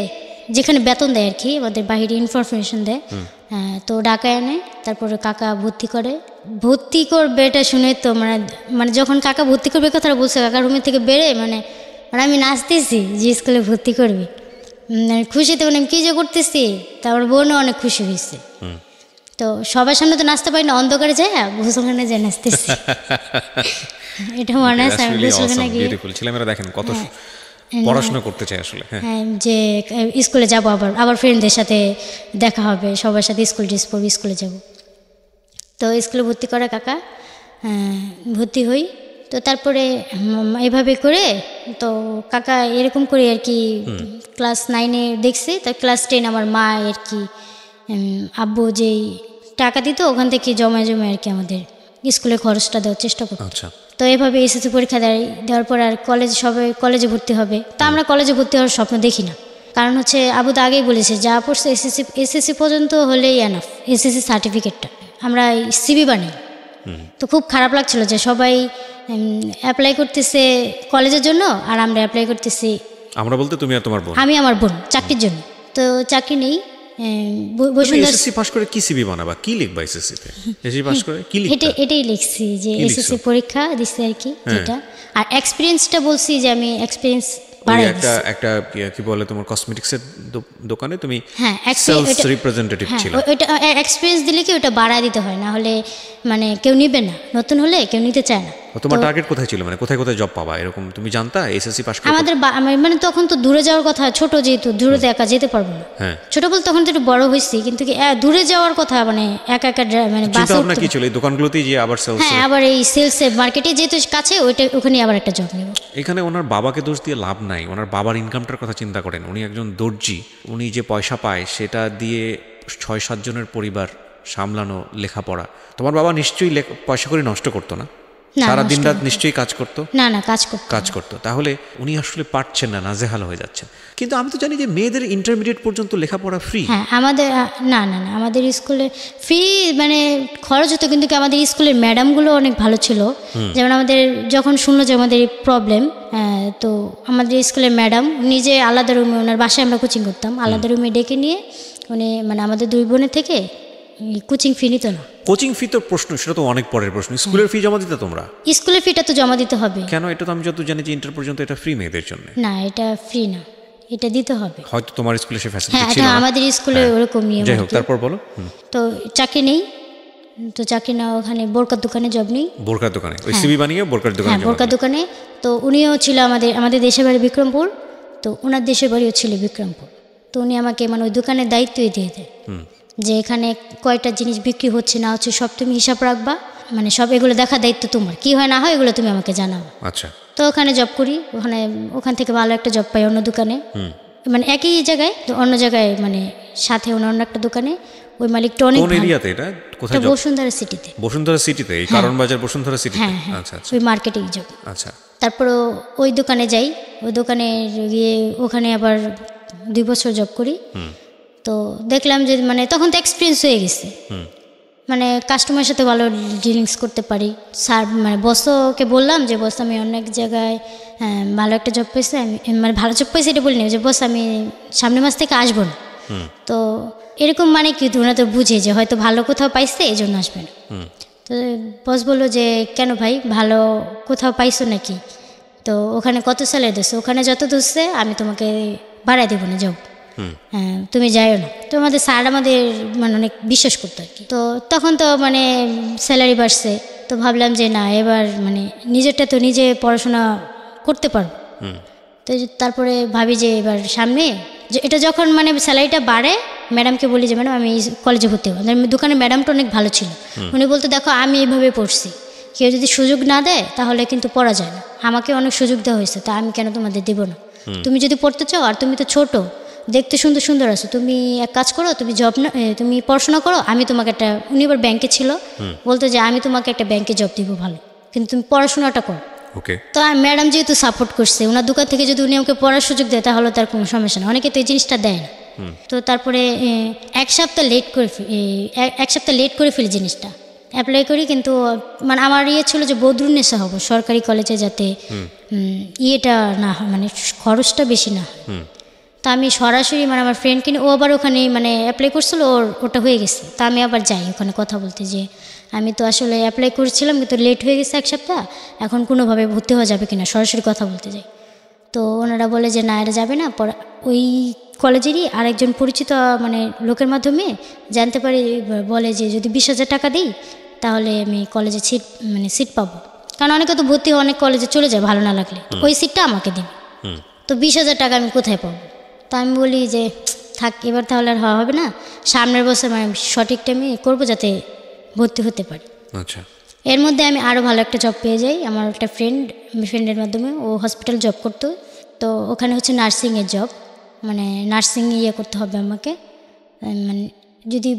Speaker 2: যেখানে বেতন দেয় আর কি, আমাদের বাহিরে ইনফরমেশন দেয়, তো ডাকায় আনে। তারপরে কাকা ভর্তি করবে এটা শুনে তো মানে যখন কাকা ভর্তি করবে কথাটা বলছে, কাকা রুমের থেকে বেড়ে মানে আমি নাচতেছি যে স্কুলে ভর্তি করবি, খুশিতে মানে আমি কী যে করতেছি। তারপর বোনও অনেক খুশি হয়েছে। তো সবার সামনে তো নাচতে পারি না, অন্ধকারে যায় গোসলখানে যায় নাচতেছি। এটা মনে আছে আমি গোসলখানে গিয়ে
Speaker 1: ছেলেমেয়েরা দেখেন কত পড়াশোনা করতে চাই আসলে।
Speaker 2: হ্যাঁ, যে স্কুলে যাবো, আবার ফ্রেন্ডদের সাথে দেখা হবে, সবার সাথে স্কুল ড্রেস পরবো, স্কুলে যাব। তো স্কুলে ভর্তি করা কাকা, ভর্তি হই। তো তারপরে এভাবে করে তো কাকা এরকম করে আর কি ক্লাস 9-এ দেখছি। তার ক্লাস 10 আমার মা আর কি আব্বু যেই টাকা দিত ওখান থেকে জমায় আর কি আমাদের স্কুলের খরচটা দেওয়ার চেষ্টা করতো। তো এভাবে এসএসসি পরীক্ষা দেওয়ার পর আর সবাই কলেজে ভর্তি হবে। তা আমরা কলেজে ভর্তি হওয়ার স্বপ্ন দেখি না, কারণ হচ্ছে আবু তো আগেই বলেছে যা পড়ছে এসএসসি পর্যন্ত হলেই এনাফ, এসএসসি সার্টিফিকেটটা আমরা সিবি বানাই। তো খুব খারাপ লাগছিল যে সবাই অ্যাপ্লাই করতেছে কলেজের জন্য আর আমরা অ্যাপ্লাই করতেছি,
Speaker 1: আমরা বলতে তুমি আর তোমার বোন,
Speaker 2: আমি আমার বোন, চাকরির জন্য। তো চাকরি নেই।
Speaker 1: এসএসসি পাস করে কি সিবি বানাবা, কি লিখবা এসএসসি তে? এসএসসি পাস করে কি লিখবা?
Speaker 2: এটাই লিখছি যে এসএসসি পরীক্ষা দিছি আর কি, যেটা আর এক্সপেরিয়েন্সটা বলছি যে আমি এক্সপেরিয়েন্স বাড়াই দিছি। একটা
Speaker 1: কি বলে তোমার কসমেটিক্সের দোকানে তুমি সেলস রিপ্রেজেন্টেটিভ ছিল,
Speaker 2: ওটা এক্সপেরিয়েন্স দিলে কি ওটা বাড়ায় দিতে হয়, না হলে মানে কেউ নিবে না, নতুন হলে কেউ নিতে চায় না।
Speaker 1: তোমার টার্গেট কোথায় ছিল, মানে কোথায় কোথায় জব পাবা এরকম তুমি জানতা এসএসসি পাস করে?
Speaker 2: আমাদের মানে তখন তো দূরে যাওয়ার কথা, ছোট যেহেতু দূরে তো একা যেতে পারবো না। ছোট বলতে তখন তো একটু বড় হয়েছি, কিন্তু দূরে যাওয়ার কথা মানে একা মানে
Speaker 1: বাসে চিন্তা কি ছিল এই দোকানগুলোতেই যে আবার সেলস,
Speaker 2: হ্যাঁ আবার এই সেলস মার্কেটে যেহেতু কাছে ওখানে আবার একটা জব নেব।
Speaker 1: এখানে ওনার বাবাকে দোষ দিয়ে লাভ নাই, ওনার বাবার ইনকামটার কথা চিন্তা করেন। উনি একজন দর্জি, উনি যে পয়সা পায় সেটা দিয়ে 6-7 জনের পরিবার সামলানো, লেখাপড়া। তোমার বাবা নিশ্চয়ই পয়সা করে নষ্ট করতো না, সারা দিন রাত নিশ্চয়ই কাজ করতো।
Speaker 2: না কাজ করতো।
Speaker 1: তাহলে উনি আসলে পারছেন না, নাজেহাল হয়ে যাচ্ছেন। কিন্তু আমি তো জানি যে মেয়েদের ইন্টারমিডিয়েট পর্যন্ত লেখাপড়া ফ্রি।
Speaker 2: হ্যাঁ আমাদের না আমাদের স্কুলে ফ্রি মানে খরচ হতো, কিন্তু আমাদের স্কুলের ম্যাডামগুলো অনেক ভালো ছিল। যেমন আমাদের যখন শুনলো যে আমাদের প্রবলেম, তো আমাদের স্কুলের ম্যাডাম নিজে আলাদা রুমে, ওনার বাসায় আমরা কোচিং করতাম, আলাদা রুমে ডেকে নিয়ে উনি মানে আমাদের 2 বোনের থেকে কোচিং ফি নিত না।
Speaker 1: কোচিং ফি তো প্রশ্ন, সেটা তো অনেক পরের প্রশ্ন। স্কুলের ফি জমা দিতে তোমরা?
Speaker 2: স্কুলের ফিটা তো জমা দিতে হবে।
Speaker 1: কেন? এটা তো আমি যত জানি যে ইন্টার পর্যন্ত এটা ফ্রি মেয়েদের জন্য।
Speaker 2: না, এটা ফ্রি না, এটা দিতে হবে।
Speaker 1: হয়তো তোমার স্কুলে সে ফ্যাসিলিটি
Speaker 2: হ্যাঁ,
Speaker 1: ছিল না।
Speaker 2: আমাদের স্কুলে ওরকম নিয়ম।
Speaker 1: যাই হোক, তারপর বলো।
Speaker 2: তো চাকরি নেই, তো চাকরি না, ওখানে বোরকার দোকানে জব নেই।
Speaker 1: বোরকার দোকানে ওই সিবি বানিয়ে বোরকার দোকানে?
Speaker 2: হ্যাঁ, বোরকার দোকানে। তো উনিও ছিল আমাদের দেশের বাড়ি বিক্রমপুর, তো ওনার দেশের বাড়িও ছিল বিক্রমপুর। তো উনি আমাকে মানে ওই দোকানের দায়িত্বই দিয়ে দেয় যে এখানে কয়টা জিনিস বিক্রি হচ্ছে না হচ্ছে সব তুমি হিসাব রাখবা, মানে সব এগুলো দেখা দায়িত্ব তোমার, কি হয় না হয় এগুলো তুমি আমাকে জানাও।
Speaker 1: আচ্ছা।
Speaker 2: তো ওখানে জব করি, ওখান থেকে ভালো একটা জব পাই অন্য দোকানে, মানে একই জায়গায় তো অন্য জায়গায়, মানে সাথে অন্য একটা দোকানে। ওই মালিকটা অনেক
Speaker 1: কোন এরিয়াতে এটা? কোথায়?
Speaker 2: বসুন্ধরা সিটিতে।
Speaker 1: বসুন্ধরা সিটিতে? এই কারণ বাজার বসুন্ধরা সিটিতে? আচ্ছা আচ্ছা।
Speaker 2: ওই মার্কেটিং জব।
Speaker 1: আচ্ছা।
Speaker 2: তারপর ওই দোকানে যাই, ওই দোকানে গিয়ে ওখানে আবার 2 বছর জব করি। তো দেখলাম যে মানে তখন তো এক্সপিরিয়েন্স হয়ে গেছে, মানে কাস্টমারের সাথে ভালো ডিলিংস করতে পারি। স্যার মানে বসকে বললাম যে বস আমি অনেক জায়গায় ভালো একটা জব পেয়েছি, আমি মানে ভালো জব পেয়েছি এটা বলিনি, যে বস আমি সামনের মাস থেকে আসবো না। তো এরকম মানে কি, ওরা তো বুঝে যে হয়তো ভালো কোথাও পাইছে এই জন্য আসবে না। তো বস বললো যে কেন ভাই, ভালো কোথাও পাইছো নাকি? তো ওখানে কত স্যালারি দিচ্ছে? ওখানে যত দিচ্ছে আমি তোমাকে বাড়াই দেবো না, যাও, হ্যাঁ তুমি যাইও না। তো আমাদের স্যার আমাদের মানে অনেক বিশ্বাস করতো আর কি। তো তখন তো মানে স্যালারি বাড়ছে, তো ভাবলাম যে না এবার মানে নিজেরটা তো নিজে পড়াশোনা করতে পারবো। তো তারপরে ভাবি যে এবার সামনে যে এটা যখন মানে স্যালারিটা বাড়ে, ম্যাডামকে বলি যে ম্যাডাম আমি কলেজে ভর্তি হবো। দোকানে ম্যাডামটা অনেক ভালো ছিল, উনি বলতো দেখো আমি এইভাবে পড়ছি, কেউ যদি সুযোগ না দেয় তাহলে কিন্তু পড়া যায় না। আমাকে অনেক সুযোগ দেওয়া হয়েছে, তা আমি কেন তোমাদের দেবো না? তুমি যদি পড়তে চাও, আর তুমি তো ছোট, দেখতে সুন্দর সুন্দর আছো, তুমি এক কাজ করো, তুমি জব না তুমি পড়াশোনা করো, আমি তোমাকে একটা, উনি এবার ব্যাংকে ছিল, বলতো যে আমি তোমাকে একটা ব্যাংকে জব দিব ভালো, কিন্তু তুমি পড়াশোনাটা করো। তো ম্যাডাম যেহেতু সাপোর্ট করছে, ওনার দোকান থেকে যদি উনি আমাকে পড়ার সুযোগ দেয় তাহলে তার কোনো সমস্যা না, অনেকে তো এই জিনিসটা দেয় না। তো তারপরে এক সপ্তাহ লেট করে ফেলি জিনিসটা, অ্যাপ্লাই করি। কিন্তু মানে আমার ইয়ে ছিল যে বদরুন্নেসা হবো সরকারি কলেজে, যাতে ইয়েটা না হয়, মানে খরচটা বেশি না হয়। তা আমি সরাসরি মানে আমার ফ্রেন্ডকে নিয়ে, ও আবার ওখানে মানে অ্যাপ্লাই করছিল, ওটা হয়ে গেছে। তা আমি আবার যাই ওখানে কথা বলতে, যে আমি তো আসলে অ্যাপ্লাই করেছিলাম কিন্তু লেট হয়ে গেছে এক সপ্তাহ, এখন কোনোভাবে ভর্তি হওয়া যাবে কিনা, সরাসরি কথা বলতে যাই। তো ওনারা বলে যে না এটা যাবে না। ওই কলেজেরই আরেকজন পরিচিত মানে লোকের মাধ্যমে জানতে পারি, বলে যে যদি 20,000 টাকা দিই তাহলে আমি কলেজে সিট পাবো, কারণ অনেকে তো ভর্তি অনেক কলেজে চলে যায় ভালো না লাগলে, ওই সিটটা আমাকে দিবে। তো 20,000 টাকা আমি কোথায় পাবো? তা আমি বলি যে থাক, এবার তাহলে আর হওয়া হবে না, সামনের বছর মানে সঠিক টাইমে করবো যাতে ভর্তি হতে পারি।
Speaker 1: আচ্ছা।
Speaker 2: এর মধ্যে আমি আরও ভালো একটা জব পেয়ে যাই। আমার একটা ফ্রেন্ডের মাধ্যমে, ও হসপিটাল জব করতো, তো ওখানে হচ্ছে নার্সিংয়ের জব, মানে নার্সিং ইয়ে করতে হবে আমাকে, মানে যদি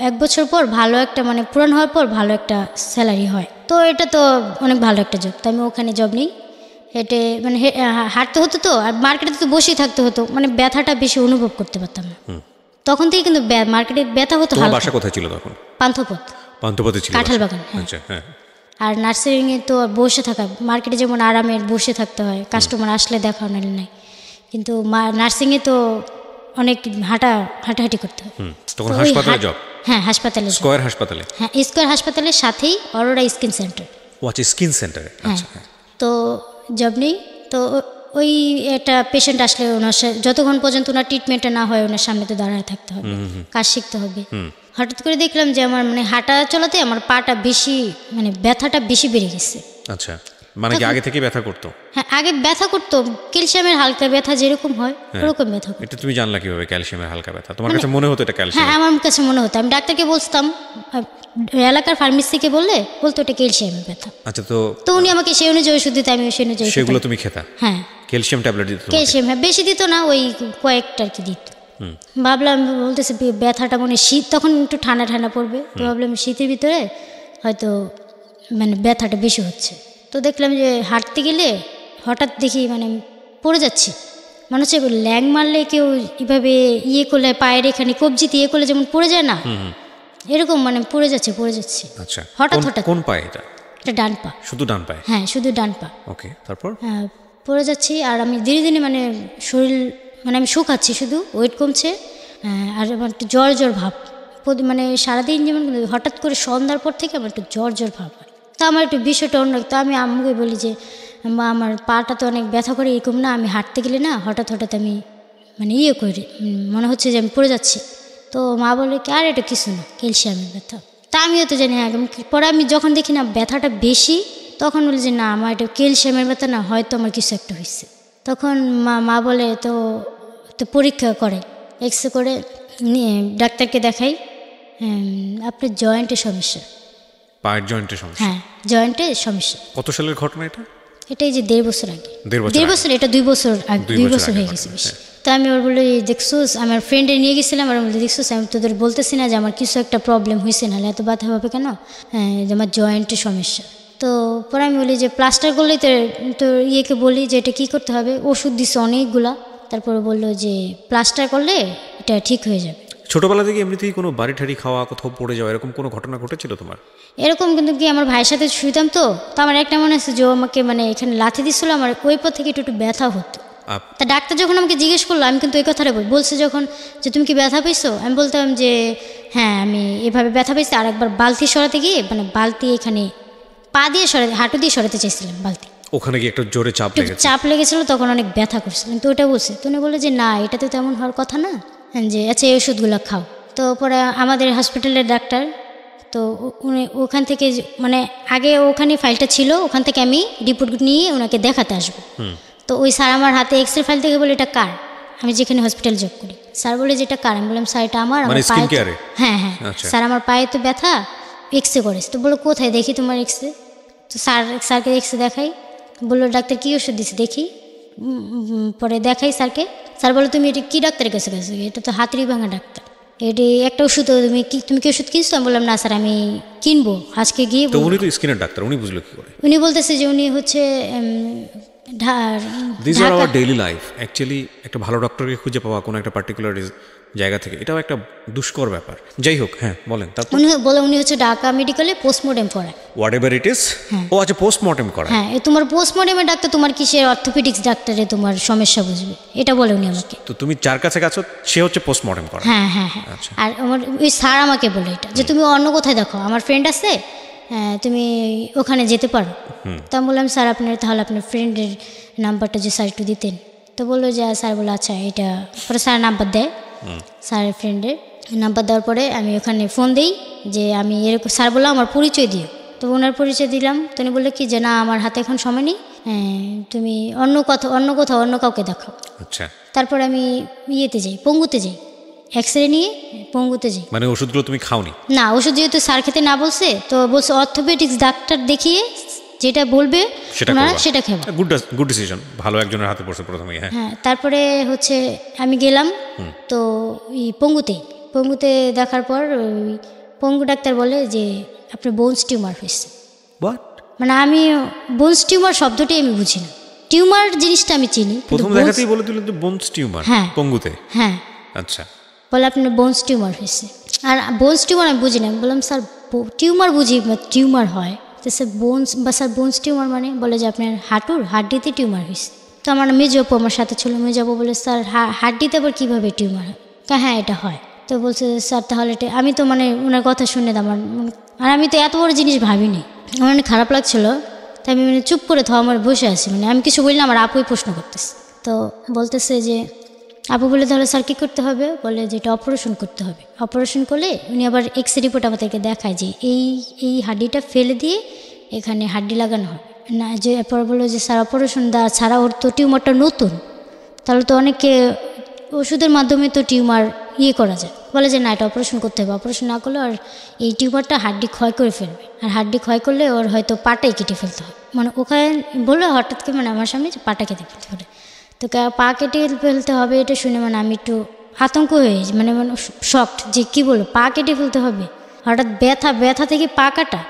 Speaker 2: 1 বছর পর ভালো একটা মানে পূরণ হওয়ার পর ভালো একটা স্যালারি হয়, তো এটা তো অনেক ভালো একটা জব। তো আমি ওখানে জব নিই, হেঁটে মানে হাঁটতে হতো, তো আর মার্কেটে তো বসেই থাকতে হতো, মানে ব্যথাটা বেশি অনুভব করতে পারতাম না তখন থেকে, কিন্তু মার্কেটে ব্যথা হতো।
Speaker 1: বাসা কোথায় ছিল তখন? পান্থপথে ছিল,
Speaker 2: কাঁঠালবাগান।
Speaker 1: আচ্ছা, হ্যাঁ।
Speaker 2: আর নার্সিংয়ে তো বসে থাকা, মার্কেটে যেমন আরামের বসে থাকতে হয়, কাস্টমার আসলে দেখা নাহলে নাই, কিন্তু নার্সিংয়ে তো অনেক হাঁটাহাঁটি করতে হয়।
Speaker 1: তখন হাসপাতালে জব?
Speaker 2: হ্যাঁ, হাসপাতালে।
Speaker 1: স্কয়ার হাসপাতালে?
Speaker 2: হ্যাঁ, স্কয়ার হাসপাতালের সাথেই অরোরা স্কিন সেন্টার।
Speaker 1: আচ্ছা, স্কিন সেন্টারে। আচ্ছা।
Speaker 2: তো জব নেই, তো ওই একটা পেশেন্ট আসলে ওনার যতক্ষণ পর্যন্ত ওনার ট্রিটমেন্টটা না হয় ওনার সামনে তো দাঁড়ায় থাকতে হবে, কাজ শিখতে হবে। হঠাৎ করে দেখলাম যে আমার মানে হাঁটা চলাতে আমার পাটা বেশি, মানে ব্যথাটা বেশি বেড়ে গেছে।
Speaker 1: আচ্ছা, মানে কি আগে থেকে ব্যথা করতো?
Speaker 2: হ্যাঁ, আগে ব্যথা করতো, ক্যালসিয়ামের হালকা ব্যথা যেরকম হয় ওরকম ব্যথা করতো।
Speaker 1: এটা তুমি জানলা কিভাবে ক্যালসিয়ামের হালকা ব্যথা? তোমার কাছে মনে হতো এটা ক্যালসিয়াম?
Speaker 2: হ্যাঁ, আমার কাছে মনে হতো, আমি ডাক্তারকে বলতাম, এলাকার ফার্মেসিকে বললে বলতো এটা ক্যালসিয়ামের ব্যথা।
Speaker 1: আচ্ছা, তো
Speaker 2: উনি আমাকে সেই অনুযায়ী ওষুধ দিতে, আমি সেই অনুযায়ী
Speaker 1: সেগুলো তুমি খেতা?
Speaker 2: হ্যাঁ,
Speaker 1: ক্যালসিয়াম ট্যাবলেট দিত?
Speaker 2: ক্যালসিয়াম, হ্যাঁ, বেশি দিত না, ওই কয়েকটা আর কি দিত। ভাবলাম, বলতেছে ব্যথাটা মানে শীত, তখন একটু ঠান্ডা ঠান্ডা পড়বে, তো ভাবলাম শীতের ভিতরে হয়তো মানে ব্যথাটা বেশি হচ্ছে। তো দেখলাম যে হাঁটতে গেলে হঠাৎ দেখি মানে পড়ে যাচ্ছি, মনে হচ্ছে ল্যাং মারলে কেউ এভাবে ইয়ে করলে পায়ের এখানে কবজিতে ইয়ে করলে যেমন পড়ে যায় না, এরকম মানে পড়ে যাচ্ছি।
Speaker 1: আচ্ছা,
Speaker 2: হঠাৎ
Speaker 1: কোন পায়ে এটা?
Speaker 2: এটা ডান পা।
Speaker 1: শুধু ডান পায়ে?
Speaker 2: হ্যাঁ, শুধু ডান পা।
Speaker 1: ওকে, তারপর?
Speaker 2: হ্যাঁ, পড়ে যাচ্ছি, আর আমি ধীরে ধীরে মানে শরীর মানে আমি শুকাচ্ছি, শুধু ওয়েট কমছে, আর আমার একটু জ্বর ভাব, মানে সারাদিন যেমন হঠাৎ করে সন্ধ্যার পর থেকে আমার একটু জ্বর ভাব হয়। তা আমার একটু বিষয়টা অন্য, তো আমি আম্মুকে বলি যে মা আমার পাটা তো অনেক ব্যথা করে, এরকম না আমি হাঁটতে গেলে না হঠাৎ আমি মানে করি, মনে হচ্ছে যে আমি পড়ে যাচ্ছি। তো মা বলে কি আর এটা কিছু না, ক্যালসিয়ামের ব্যথা। তা আমিও তো জানি হ্যাঁ। পরে আমি যখন দেখি না ব্যথাটা বেশি, তখন বলি যে না আমার এটা ক্যালসিয়ামের ব্যথা না, হয়তো আমার কিছু একটা হয়েছে। তখন মা বলে তো পরীক্ষা করে, এক্সরে করে নিয়ে ডাক্তারকে দেখাই, আপনার জয়েন্টের সমস্যা,
Speaker 1: পায়ের জয়েন্টের সমস্যা।
Speaker 2: হ্যাঁ জয়েন্টের সমস্যা।
Speaker 1: কত সালের ঘটনা এটা?
Speaker 2: এটা এই যে 1.5 বছর আগে।
Speaker 1: 1.5
Speaker 2: বছর, এটা 2 বছর আগে, 2 বছর হয়ে গেছে বেশি। তো আমি ওর বলি দেখছোস, আমার ফ্রেন্ডে নিয়ে গেছিলাম, আর বলি দেখছোস আমি তোদের বলতেছি না যে আমার কিছু একটা প্রবলেম হয়েছে, নাহলে এত ব্যথা হবে কেন, যে আমার জয়েন্টের সমস্যা। তো পরে আমি বলি যে প্লাস্টার করলেই তো ইয়েকে বলি যে এটা কী করতে হবে, ওষুধ দিচ্ছে অনেকগুলা, তারপরে বললো যে প্লাস্টার করলে এটা ঠিক হয়ে যাবে।
Speaker 1: ছোটবেলা থেকে এমনিতেই কোনো বাড়ি ঠাড়ি খাওয়া, কোথাও পড়ে যাওয়া, এরকম কোনো ঘটনা ঘটেছিল তোমার?
Speaker 2: এরকম কিন্তু কি আমার ভাইয়ের সাথে শুইতাম, তো আমার একটা মনে আছে যে আমাকে মানে এখানে লাথি দিচ্ছিল, আমার ওই পর থেকে একটু ব্যথা হতো। তা ডাক্তার যখন আমাকে জিজ্ঞেস করলো, আমি কিন্তু ওই কথাটা বলছে যখন যে তুমি কি ব্যথা পেয়েছো, আমি বলতাম যে হ্যাঁ আমি এভাবে ব্যথা পেয়েছি। আর একবার বালতি সরাতে গিয়ে মানে বালতি এখানে পা দিয়ে সরাতে, হাঁটু দিয়ে সরাতে চাইছিলাম বালতি,
Speaker 1: ওখানে গিয়ে একটু জোরে চাপ
Speaker 2: লেগেছিল, তখন অনেক ব্যথা করছিলাম। তো ওটা বলছে, তুমি বলে যে না এটা তো তেমন হওয়ার কথা না, যে আচ্ছা এই ওষুধগুলো খাও। তো পরে আমাদের হসপিটালের ডাক্তার, তো উনি ওখান থেকে মানে আগে ওখানে ফাইলটা ছিল, ওখান থেকে আমি রিপোর্ট নিয়ে ওনাকে দেখাতে আসবো। তো ওই স্যার আমার হাতে এক্সরে ফাইল থেকে বলে এটা কার, আমি যেখানে হসপিটাল জব করি। স্যার বলে যে এটা কার, আমি বললাম স্যার এটা আমার পায়ে, হ্যাঁ স্যার আমার পায়ে তো ব্যথা, এক্সরে করেছে। তো বলো কোথায় দেখি তোমার এক্সরে। তো স্যারকে এক্সরে দেখাই, বললো ডাক্তার কী ওষুধ দিচ্ছে দেখি। পরে দেখাই স্যারকে, স্যার বলো তুমি এটা কী ডাক্তারের কাছে গেছো, এটা তো হাতুড়ি ভাঙা ডাক্তার, এটি একটা ওষুধ তুমি কি ওষুধ কিনছো। আমি বললাম না স্যার আমি কিনবো আজকে গিয়ে।
Speaker 1: উনি তো স্কিনের ডাক্তার, উনি বুঝলো কি করে?
Speaker 2: উনি বলতেছে যে উনি হচ্ছে
Speaker 1: this are our daily life. Actually একটা ভালো ডক্টরকে খুঁজে পাওয়া কোনো একটা পার্টিকুলার জায়গা থেকে, এটাও একটা দুষ্কর ব্যাপার। যাই হোক, হ্যাঁ বলেন।
Speaker 2: উনি হচ্ছে ঢাকা মেডিকেলে পোস্টমর্টেম করায়,
Speaker 1: হোয়াট এভার ইট ইজ। ও আচ্ছা পোস্টমর্টেম করায়।
Speaker 2: হ্যাঁ তোমার পোস্টমর্টেমের ডাক্তার, তোমার কিসের অর্থোপেডিক্স ডাক্তারে তোমার সমস্যা বুঝবে, এটা বলে উনি আমাকে।
Speaker 1: তো তুমি যার কাছে গেছো সে হচ্ছে পোস্টমর্টেম করায়।
Speaker 2: হ্যাঁ। আর আমার ওই স্যার আমাকে বলে এটা যে তুমি অন্য কোথায় দেখো, আমার ফ্রেন্ড আছে, তুমি ওখানে যেতে পারো। তো আমি বললাম স্যার তাহলে আপনার ফ্রেন্ডের নাম্বারটা যে স্যার একটু দিতেন। তো বললো যে স্যার বললো আচ্ছা এটা, পরে স্যার নাম্বার দেয়, স্যারের ফ্রেন্ডের নাম্বার দেওয়ার পরে আমি ওখানে ফোন দিই যে আমি এরকম, স্যার বললো আমার পরিচয় দিও। তো ওনার পরিচয় দিলাম, তো উনি বললো কি যে না আমার হাতে এখন সময় নেই, তুমি অন্য কোথাও অন্য কাউকে দেখাও।
Speaker 1: আচ্ছা।
Speaker 2: তারপরে আমি ইয়েতে যাই, পঙ্গুতে যাই, এক্সরে নিয়ে পঙ্গুতে যাই।
Speaker 1: মানে ওষুধগুলো তুমি খাওনি? না,
Speaker 2: ওষুধ যেহেতু স্যার খেতে না বলছে, তো বলছে অর্থোপেডিক্স ডাক্তার দেখিয়ে যেটা বলবে সেটা খেবা।
Speaker 1: গুড ডিসিশন, ভালো একজনের হাতে পড়ছে প্রথমে।
Speaker 2: হ্যাঁ তারপরে হচ্ছে আমি গেলাম, তো পঙ্গুতে দেখার পর পঙ্গু ডাক্তার বলে যে আপনার বোনস টিউমার হয়েছে। মানে আমি বোনস টিউমার শব্দটাই আমি বুঝি না, টিউমার জিনিসটা আমি চিনি,
Speaker 1: প্রথম দেখাতেই বলে দিল যে বোনস টিউমার।
Speaker 2: হ্যাঁ
Speaker 1: পঙ্গুতে।
Speaker 2: হ্যাঁ
Speaker 1: আচ্ছা।
Speaker 2: বলে আপনার বোনস টিউমার হয়েছে, আর বোনস টিউমার আমি বুঝি না। বললাম স্যার টিউমার বুঝি, টিউমার হয় তো স্যার বোনস টিউমার মানে, বলে যে আপনার হাড্ডিতে টিউমার হয়েছে। তো আমার মেজো আপু আমার সাথে ছিল, মেজো আপু বলে স্যার হাড্ডিতে আবার কীভাবে টিউমার হয়? হ্যাঁ এটা হয়। তো বলছে স্যার তাহলে এটা, আমি তো মানে ওনার কথা শুনে আর আমি তো এত বড় জিনিস ভাবিনি, আমার অনেক খারাপ লাগছিলো। তাই আমি মানে চুপ করে আমার বসে আছি, মানে আমি কিছু বলি না, আমার আপুই প্রশ্ন করতেছে। তো বলতেছে যে আপু বলে তাহলে স্যার কী করতে হবে? বলে যে এটা অপারেশন করতে হবে। অপারেশন করলে উনি আবার এক্সরে রিপোর্ট আমাদেরকে দেখায় যে এই হাড্ডিটা ফেলে দিয়ে এখানে হাড্ডি লাগানো হবে না। যে এরপর বললো যে স্যার অপারেশন ছাড়া ওর তো টিউমারটা নতুন, তাহলে তো অনেকে ওষুধের মাধ্যমে তো টিউমার করা যায়। বলে যে না এটা অপারেশন করতে হবে, অপারেশন না করলে আর এই টিউমারটা হাড্ডি ক্ষয় করে ফেলবে, আর হাড্ডি ক্ষয় করলে ওর হয়তো পাটাই কেটে ফেলতে হবে। মানে ওখানে বললো হঠাৎ করে মানে আমার সামনে যে পাটা কেটে ফেলতে হবে, তো পা কেটে ফেলতে হবে। এটা শুনে মানে আমি একটু আতঙ্ক হয়ে মানে শকড যে কী বলবো, পা কেটে ফেলতে হবে হঠাৎ, ব্যথা থেকে পা কাটা,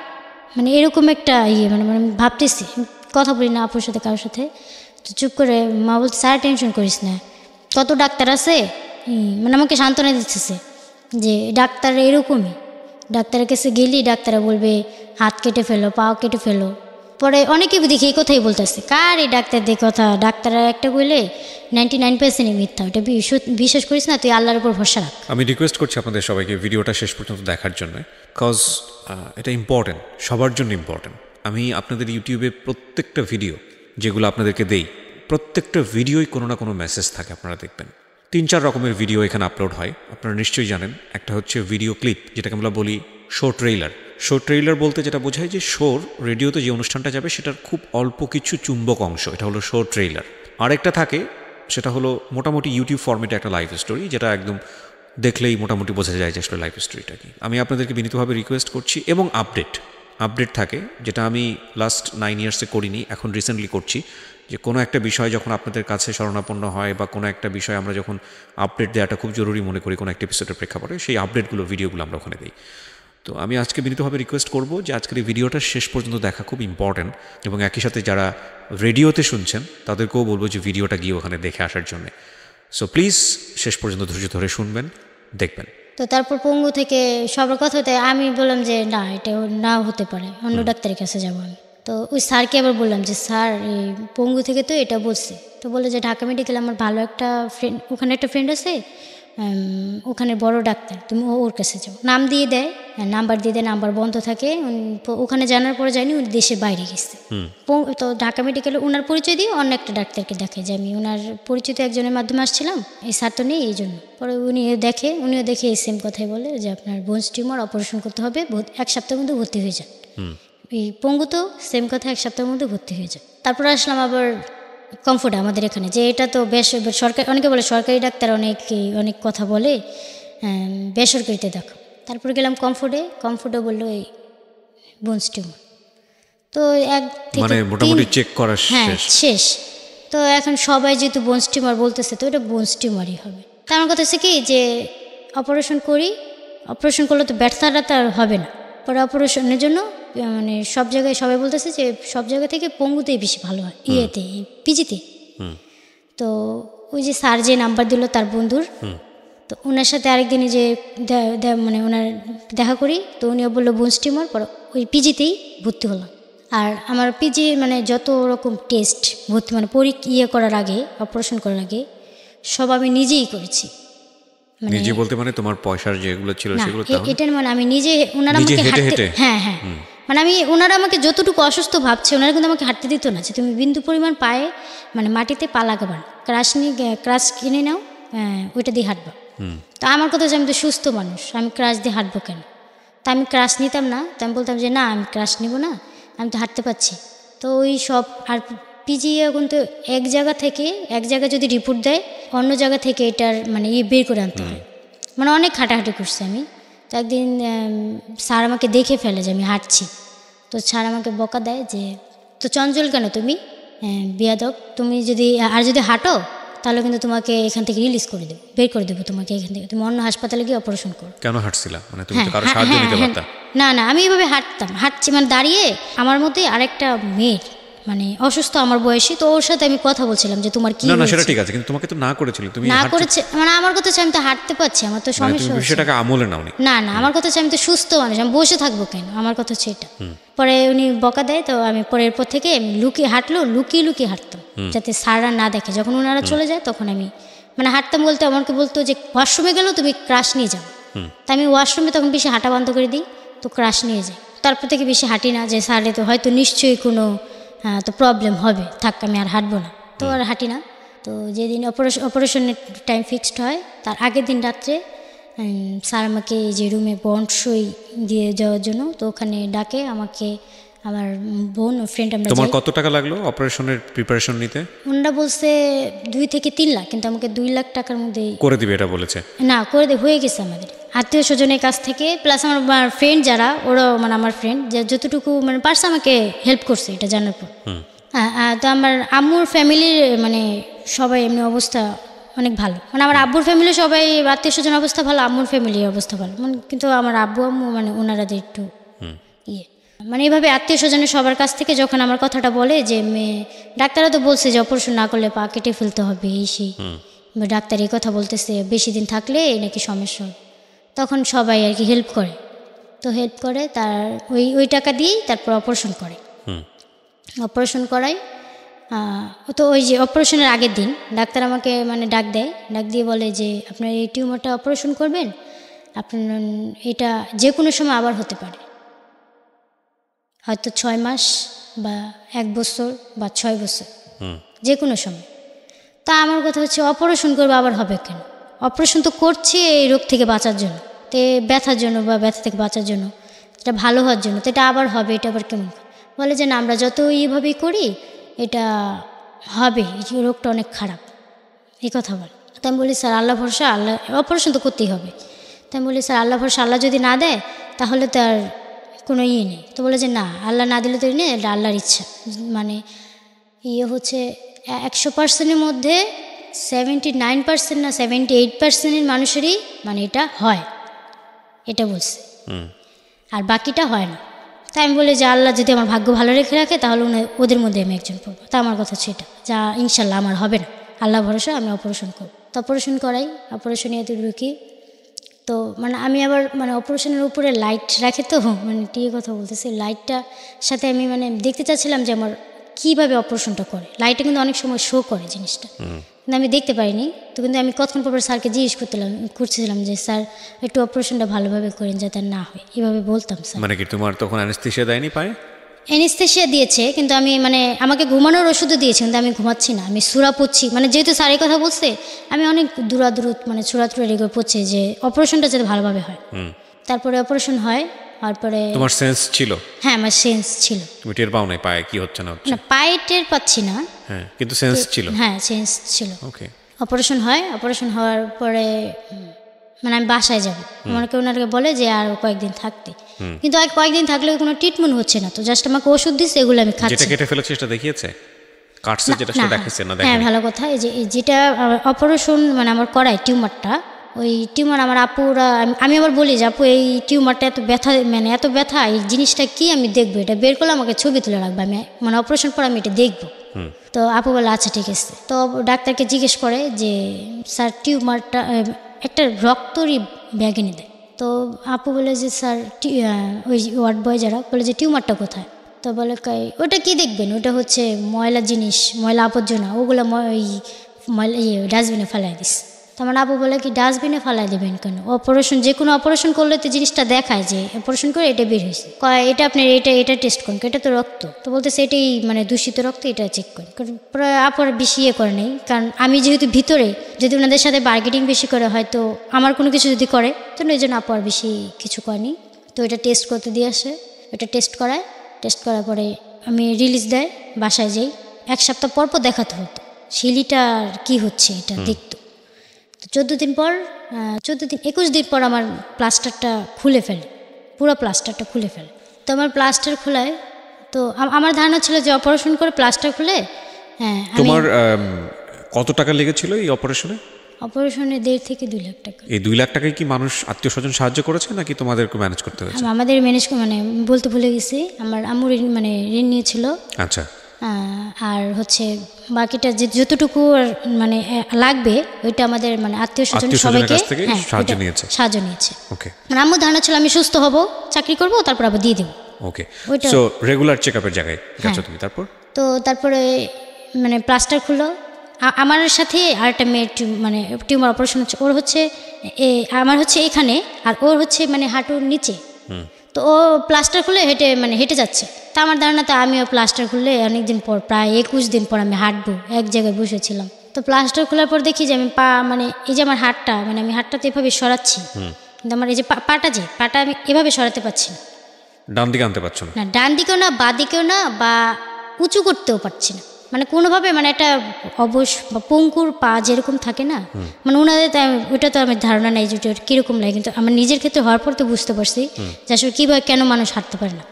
Speaker 2: মানে এরকম একটা মানে আমি ভাবতেছি, কথা বলি না আপুর সাথে কারোর সাথে। তো চুপ করে মা বলছে স্যার টেনশন করিস না, কত ডাক্তার আছে, মানে আমাকে সান্ত্বনা দিতেছে যে ডাক্তার এরকমই, ডাক্তারের কাছে গেলেই ডাক্তাররা বলবে হাত কেটে ফেলো, পা কেটে ফেলো, পরে অনেকে দেখি এই কথাই বলতেছে, কার এই ডাক্তার দিয়ে কথা, ডাক্তাররা একটা কইলে 99% মিথ্যা, ওটা বিশ্বাস করিস না, তুই আল্লাহর উপর ভরসা রাখ।
Speaker 1: আমি রিকোয়েস্ট করছি আপনাদের সবাইকে ভিডিওটা শেষ পর্যন্ত দেখার জন্য, বিকজ এটা ইম্পর্টেন্ট, সবার জন্য ইম্পর্টেন্ট। আমি আপনাদের ইউটিউবে প্রত্যেকটা ভিডিও যেগুলো আপনাদেরকে দেই, প্রত্যেকটা ভিডিওই কোনো না কোনো মেসেজ থাকে, আপনারা দেখবেন। 3-4 রকমের ভিডিও এখানে আপলোড হয়, আপনারা নিশ্চয়ই জানেন। একটা হচ্ছে ভিডিও ক্লিপ, যেটাকে আমরা বলি শো ট্রেইলার। শো ট্রেইলার বলতে যেটা বোঝায় যে শোর রেডিওতে যে অনুষ্ঠানটা যাবে সেটার খুব অল্প কিছু চুম্বক অংশ, এটা হলো শো ট্রেইলার। আরেকটা থাকে, সেটা হলো মোটামুটি ইউটিউব ফরম্যাটে একটা লাইভ স্টোরি, যেটা একদম দেখলেই মোটামুটি বোঝা যায় যে আসলে লাইভ স্টোরিটা কি। আমি আপনাদেরকে বিনীতভাবে রিকোয়েস্ট করছি, এবং আপডেট থাকে, যেটা আমি লাস্ট 9 ইয়ার্সে করিনি, এখন রিসেন্টলি করছি, যে কোনো একটা বিষয় যখন আপনাদের কাছে শরণাপন্ন হয় বা কোনো একটা বিষয় আমরা যখন আপডেট দেওয়াটা খুব জরুরি মনে করি কোনো একটা এপিসোডের প্রেক্ষাপটে, সেই আপডেটগুলো ভিডিওগুলো আমরা ওখানে দিই। তো আমি আজকে বিনীতভাবে রিকোয়েস্ট করব যে আজকের এই ভিডিওটা শেষ পর্যন্ত দেখা খুব ইম্পর্ট্যান্ট, এবং একই সাথে যারা রেডিওতে শুনছেন তাদেরকেও বলবো যে ভিডিওটা গিয়ে ওখানে দেখে আসার জন্যে। সো প্লিজ শেষ পর্যন্ত ধৈর্য ধরে শুনবেন, দেখবেন।
Speaker 2: তো তারপর পঙ্গু থেকে সবার কথা হতে আমি বললাম যে না, এটা নাও হতে পারে, অন্য ডাক্তারের কাছে যাবো আমি। তো ওই স্যারকে আবার বললাম যে স্যার, এই পঙ্গু থেকে তো এটা বলছে, তো বলে যে ঢাকা মেডিকেল আমার ভালো একটা ফ্রেন্ড, ওখানে একটা ফ্রেন্ড আছে, ওখানে বড় ডাক্তার, তুমি ওর কাছে যাও। নাম দিয়ে দেয়, নাম্বার দিয়ে দেয়, নাম্বার বন্ধ থাকে। ওখানে জানার পরে যায়নি, উনি দেশের বাইরে গেছে। তো ঢাকা মেডিকেলে ওনার পরিচয় দিয়ে অন্য একটা ডাক্তারকে দেখে যে আমি ওনার পরিচিত একজনের মাধ্যমে আসছিলাম, এই স্যার তো নেই, এই জন্য। পরে উনিও দেখে এই সেম কথাই বলে যে আপনার বোনস টিউমার, অপারেশন করতে হবে, 1 সপ্তাহের মধ্যে ভর্তি হয়ে যান। এই পঙ্গু তো সেম কথা, 1 সপ্তাহের মধ্যে ভর্তি হয়ে যায়। তারপরে আসলাম আবার কমফোর্টে, আমাদের এখানে, যে এটা তো সরকারি, অনেকে বলে সরকারি ডাক্তার অনেক কথা বলে, বেসরকারিতে দেখো। তারপরে গেলাম কমফোর্টে বললো এই বোনস টিউমার। তো
Speaker 1: মানে মোটামুটি চেক করা
Speaker 2: শেষ। তো এখন সবাই যেহেতু বোনস টিউমার বলতেছে, তো এটা বোনস টিউমারই হবে। তো আমার কথা হচ্ছে কি যে অপারেশন করলে তো ব্যর্থতা আর হবে না। পরে অপারেশনের জন্য মানে সব জায়গায় সবাই বলতেছে যে সব জায়গা থেকে পঙ্গুতেই বেশি ভালো হয়, পিজিতে। তো ওই যে স্যার যে নাম্বার দিল তার বন্ধুর, তো ওনার সাথে আরেকদিনই যে মানে ওনার দেখা করি, তো উনিও বললো বোনস টিউমার, পরে ওই পিজিতেই ভর্তি হলাম। আর আমার পিজি মানে যত রকম টেস্ট ভর্তি মানে করার আগে, অপারেশন করার আগে সব আমি নিজেই করেছি।
Speaker 1: নিজে বলতে মানে তোমার পয়সার যেগুলো ছিল সেগুলো?
Speaker 2: এটা মানে আমি নিজে, ওনারা আমাকে হ্যাঁ মানে ওনারা আমাকে যতটুকু অসুস্থ ভাবছে, ওনারা কিন্তু আমাকে হাঁটতে দিত না, যে তুমি বিন্দু পরিমাণ পায়ে মানে মাটিতে পা লাগাবার, ক্রাশ কিনে নাও, ওইটা দিয়ে হাঁটবা। তো আমার কথা হচ্ছে আমি তো সুস্থ মানুষ, আমি ক্রাশ দিয়ে হাঁটবো কেন? তা আমি ক্রাশ নিতাম না, তো আমি বলতাম যে না, আমি ক্রাশ নিব না, আমি তো হাঁটতে পারছি। তো ওই সব, আর পিজি এখন তো এক জায়গা যদি রিপোর্ট দেয়, অন্য জায়গা থেকে এটার মানে বের করে আনতে হয়, মানে অনেক হাঁটাহাঁটি করছি আমি। তো একদিন স্যার আমাকে দেখে ফেলে যে আমি হাঁটছি, তো স্যার আমাকে বকা দেয় যে তো চঞ্চল কেন তুমি, বিয়াদব, তুমি যদি হাঁটো তাহলে কিন্তু তোমাকে এখান থেকে রিলিজ করে দেবো, বের করে দেবো তোমাকে এখান থেকে, তুমি অন্য হাসপাতালে গিয়ে অপারেশন করো।
Speaker 1: কেন হাঁটছিলা? মানে তুমি তো কারো সাহায্য নিতে পারতা?
Speaker 2: না আমি এইভাবে হাঁটছি মানে দাঁড়িয়ে, আমার মধ্যে আরেকটা মেয়ের মানে অসুস্থ আমার বয়সী, তো ওর সাথে আমি কথা বলছিলাম যে তোমার কি।
Speaker 1: না সেটা ঠিক আছে, কিন্তু তোমাকে তো না করেছিল, তুমি
Speaker 2: না করেছে মানে আমার কথা হচ্ছে আমি তো হাঁটতে পারছি, আমার তো সমস্যা হচ্ছে।
Speaker 1: সেটাকে আমলে নাওনি? না
Speaker 2: আমার কথা হচ্ছে আমি তো সুস্থ মানুষ, আমি বসে থাকবো কেন, আমার কথা হচ্ছে এটা। পরে উনি বকা দেয়, তো আমি পরের পর থেকে লুকিয়ে হাঁটতাম, যাতে স্যাররা না দেখে। যখন ওনারা চলে যায় তখন আমি মানে হাঁটতাম, বলতে আমাকে বলতো যে ওয়াশরুমে গেলেও তুমি ক্রাশ নিয়ে যাও। তাই আমি ওয়াশরুমে তখন বেশি হাঁটা বন্ধ করে দিই, তো ক্রাশ নিয়ে যাই। তারপর থেকে বেশি হাঁটি না, যে স্যারে তো হয়তো নিশ্চয়ই কোনো তো প্রবলেম হবে, থাক আমি আর হাঁটবো না, তো আর হাঁটি না। তো যেদিন অপারেশনের টাইম ফিক্সড হয় তার আগের দিন রাত্রে স্যার আমাকে যে রুমে বন্ড সই দিয়ে যাওয়ার জন্য, তো ওখানে ডাকে আমাকে, আমার বোন ফ্রেন্ড। আমরা
Speaker 1: তোমার কত টাকা লাগলো অপারেশনের প্রিপারেশন নিতে?
Speaker 2: ওনারা বলছে 2 থেকে 3 লাখ, কিন্তু আমাকে 2 লাখ টাকার মধ্যে
Speaker 1: করে দিবে এটা বলেছে। না
Speaker 2: করে হয়ে গেছে আমাদের আত্মীয় স্বজনের কাছ থেকে, প্লাস আমার ফ্রেন্ড যারা, ওরাও মানে আমার ফ্রেন্ড যে যতটুকু মানে পারছে আমাকে হেল্প করছে এটা জানার পর। তো আমার আম্মুর ফ্যামিলির মানে সবাই এমনি অবস্থা অনেক ভালো, মানে আমার আব্বুর ফ্যামিলি সবাই আত্মীয় স্বজন অবস্থা ভালো, আম্মুর ফ্যামিলির অবস্থা ভালো, মানে কিন্তু আমার আম্মু মানে ওনারাদের একটু মানে এইভাবে আত্মীয় স্বজনের সবার কাছ থেকে যখন আমার কথাটা বলে যে ডাক্তাররা তো বলছে যে অপারেশন না করলে পা কেটে ফেলতে হবে, এই সেই ডাক্তার এই কথা বলতেছে, বেশি দিন থাকলে নাকি সমস্যা হবে, তখন সবাই আর কি হেল্প করে। তো হেল্প করে, তার ওই টাকা দিয়েই তারপর অপারেশন করে। অপারেশন করাই। তো ওই যে অপারেশনের আগের দিন ডাক্তার আমাকে মানে ডাক দেয়, ডাক দিয়ে বলে যে আপনার এই টিউমারটা অপারেশন করবেন, আপনার এটা যে কোনো সময় আবার হতে পারে, হয়তো 6 মাস বা 1 বছর বা 6 বছর, যে কোনো সময়। তা আমার কথা হচ্ছে অপারেশন করবে আবার হবে কেন? অপারেশন তো করছি এই রোগ থেকে বাঁচার জন্য, তো ব্যথার জন্য বা ব্যথা থেকে বাঁচার জন্য, এটা ভালো হওয়ার জন্য, তো এটা আবার হবে, এটা আবার কেমন? বলে যে না, আমরা যত এইভাবেই করি এটা হবে, এই রোগটা অনেক খারাপ, এই কথা বলে। তো আমি বলি স্যার আল্লাহ ভরসা, আল্লাহ অপারেশন তো করতেই হবে। তো আমি বলি স্যার আল্লাহ ভরসা, আল্লাহ যদি না দেয় তাহলে তো আর কোনো নেই। তো বলে যে না, আল্লাহ না দিলে তো নেই, এটা আল্লাহর ইচ্ছা। মানে হচ্ছে 100%-এর মধ্যে 79% না 78% মানুষেরই মানে এটা হয়, এটা বলছে, আর বাকিটা হয় না। তাই আমি বলি যে আল্লাহ যদি আমার ভাগ্য ভালো রেখে রাখে তাহলে ওদের মধ্যে আমি একজন পড়বো। তা আমার কথা হচ্ছে এটা, যা ইনশাল্লাহ আমার হবে না, আল্লাহ ভরসা, আমি অপারেশন করব। তো অপারেশন করাই, অপারেশনে এত ঢুকি। তো মানে আমি আবার মানে অপারেশনের উপরে লাইট রাখে, তো মানে টিয়ে কথা বলতেছি, লাইটটা সাথে আমি মানে দেখতে চাচ্ছিলাম যে আমার কীভাবে অপারেশনটা করে। লাইটটা কিন্তু অনেক সময় শো করে জিনিসটা, কিন্তু আমি দেখতে পাইনি। তো কিন্তু আমি কতক্ষণ পর স্যারকে জিজ্ঞেস করছিলাম যে স্যার একটু অপারেশনটা ভালোভাবে করেন যাতে না হয়, এভাবে বলতাম স্যার।
Speaker 1: মানে কি তোমার তখন অ্যানেস্থেশিয়া দেয়নি পায়ে?
Speaker 2: অ্যানেস্থেশিয়া দিয়েছে, কিন্তু আমি মানে আমাকে ঘুমানোর ওষুধও দিয়েছে, কিন্তু আমি ঘুমাচ্ছি না, আমি সূরা পড়ছি। মানে যেহেতু স্যার এই কথা বলছে, আমি অনেক দূরাদূর মানে সূরা রেগুলার পড়ছি যে অপারেশনটা যাতে ভালোভাবে হয়। তারপরে অপারেশন হয়, তারপরে
Speaker 1: তোমার সেন্স ছিল?
Speaker 2: হ্যাঁ, আমার সেন্স ছিল।
Speaker 1: তুমি টের পাও নাই পায়ে কি হচ্ছে না হচ্ছে?
Speaker 2: না, পায়ে টের পাচ্ছি না,
Speaker 1: হ্যাঁ, কিন্তু সেন্স ছিল।
Speaker 2: হ্যাঁ, সেন্স ছিল।
Speaker 1: ওকে।
Speaker 2: অপারেশন হয়, অপারেশন হওয়ার পরে মানে আমি বাসায় যাব, আমাকে ওনাকে বলে যে আর কয়েকদিন থাকতে, কিন্তু আর কয়েকদিন থাকলেও কোনো ট্রিটমেন্ট হচ্ছে না। তো জাস্ট আমাকে ওষুধ দিচ্ছে, এগুলো আমি খাচ্ছি।
Speaker 1: যেটা কেটে ফেলেছে সেটা দেখিয়েছে? কাটছে যেটা সেটা দেখাইছে না?
Speaker 2: হ্যাঁ, ভালো কথা। এই যে যেটা অপারেশন মানে আমার করায় টিউমারটা, ওই টিউমার আমার আপুরা, আমি আবার বলি যে আপু এই টিউমারটা এত ব্যথা, মানে এত ব্যথা, এই জিনিসটা কি আমি দেখবো, এটা বের করলে আমাকে ছবি তুলে রাখবো, আমি মানে অপারেশন পর আমি এটা দেখবো। তো আপু বলে আচ্ছা ঠিক আছে। তো ডাক্তারকে জিজ্ঞেস করে যে স্যার টিউমারটা একটা রক্তরই ব্যাগ এনে দেয়। তো আপু বলে যে স্যার ওই ওয়ার্ড বয় যারা বলে যে টিউমারটা কোথায়? তো বলে ওটা কি দেখবেন, ওটা হচ্ছে ময়লা জিনিস, ময়লা আবর্জনা, ওগুলো ওই ময়লা ডাস্টবিনে ফেলাই দিস। তো আমার আপু বলে কি ডাস্টবিনে ফেলাই দেবেন কেন? অপারেশন, যে কোনো অপারেশন করলে তো জিনিসটা দেখায় যে অপারেশন করে এটা বের হয়েছে, এটা আপনি এটা টেস্ট করুন, এটা তো রক্ত। তো বলতেছে এটাই মানে দূষিত রক্ত, এটা চেক করেন। পরে আপুর বেশি করে নেই, কারণ আমি যেহেতু ভিতরে, যদি ওনাদের সাথে বার্গেটিং বেশি করে হয়তো আমার কোনো কিছু যদি করে, তো এই জন্য আপু আর বেশি কিছু করেনি। তো এটা টেস্ট করতে দিয়ে আসে, এটা টেস্ট করায়, টেস্ট করার পরে আমি রিলিজ দেয়, বাসায় যাই। 1 সপ্তাহ পর পর দেখাতে হতো শিলিটার কি হচ্ছে এটা দেখতো। তো 21 দিন পর আমার প্লাস্টারটা খুলে ফেলে, পুরো প্লাস্টারটা খুলে ফেলে। তো আমার প্লাস্টার খোলায়, তো আমার ধারণা ছিল যে অপারেশন করে প্লাস্টার খুলে, হ্যাঁ।
Speaker 1: তোমার কত টাকা লেগেছিল এই অপারেশনে?
Speaker 2: অপারেশনে 1.5 থেকে 2 লাখ টাকা।
Speaker 1: এই 2 লাখ টাকায় কি মানুষ আত্মীয় স্বজন সাহায্য করেছে নাকি তোমাদেরকে ম্যানেজ করতে হয়েছে?
Speaker 2: আমাদের ম্যানেজ মানে বলতে ভুলে গেছি, আমার আম্মু মানে ঋণ নিয়েছিল।
Speaker 1: আচ্ছা।
Speaker 2: আর হচ্ছে বাকিটা যতটুকু মানে লাগবে ওইটা আমাদের মানে আত্মীয় স্বজন সবাইকে সাহায্য নিয়েছে।
Speaker 1: ওকে।
Speaker 2: মানে আম্মু ধারণা ছিল আমি সুস্থ হব, চাকরি করব, তারপর আবার দিয়ে দেবো।
Speaker 1: ওকে। সো রেগুলার চেকআপের জায়গায় গেছো তুমি?
Speaker 2: তারপরে মানে প্লাস্টার খুললো। আমার সাথে আরেকটা মেয়ের মানে টিউমার অপারেশন হচ্ছে, ওর হচ্ছে আমার হচ্ছে এখানে, আর ওর হচ্ছে মানে হাঁটুর নিচে। তো ও প্লাস্টার খুলে হেঁটে যাচ্ছে। তা আমার ধারণা তো আমিও প্লাস্টার খুললে অনেকদিন পর, প্রায় 21 দিন পর আমি হাঁটবো, এক জায়গায় বসেছিলাম। তো প্লাস্টার খোলার পর দেখি যে আমি পা মানে এই যে আমার হাতটা, মানে আমি হাতটা তো এভাবে সরাচ্ছি, কিন্তু আমার এই যে পাটা আমি এভাবে সরাতে পারছি না।
Speaker 1: ডান দিকে আনতে পারছো না?
Speaker 2: না, ডান দিকেও না, বা দিকেও না, বা উঁচু করতেও পারছি না, মানে কোনোভাবে, মানে একটা অবশ বা পঙ্কুর পা যেরকম থাকে না, মানে ওনাদের ওইটা তো আমার ধারণা নেই যে ওটা কীরকম লাগে, কিন্তু আমার নিজের ক্ষেত্রে হওয়ার পর তো বুঝতে পারছি যে আসলে কীভাবে কেন মানুষ হাঁটতে পারে না।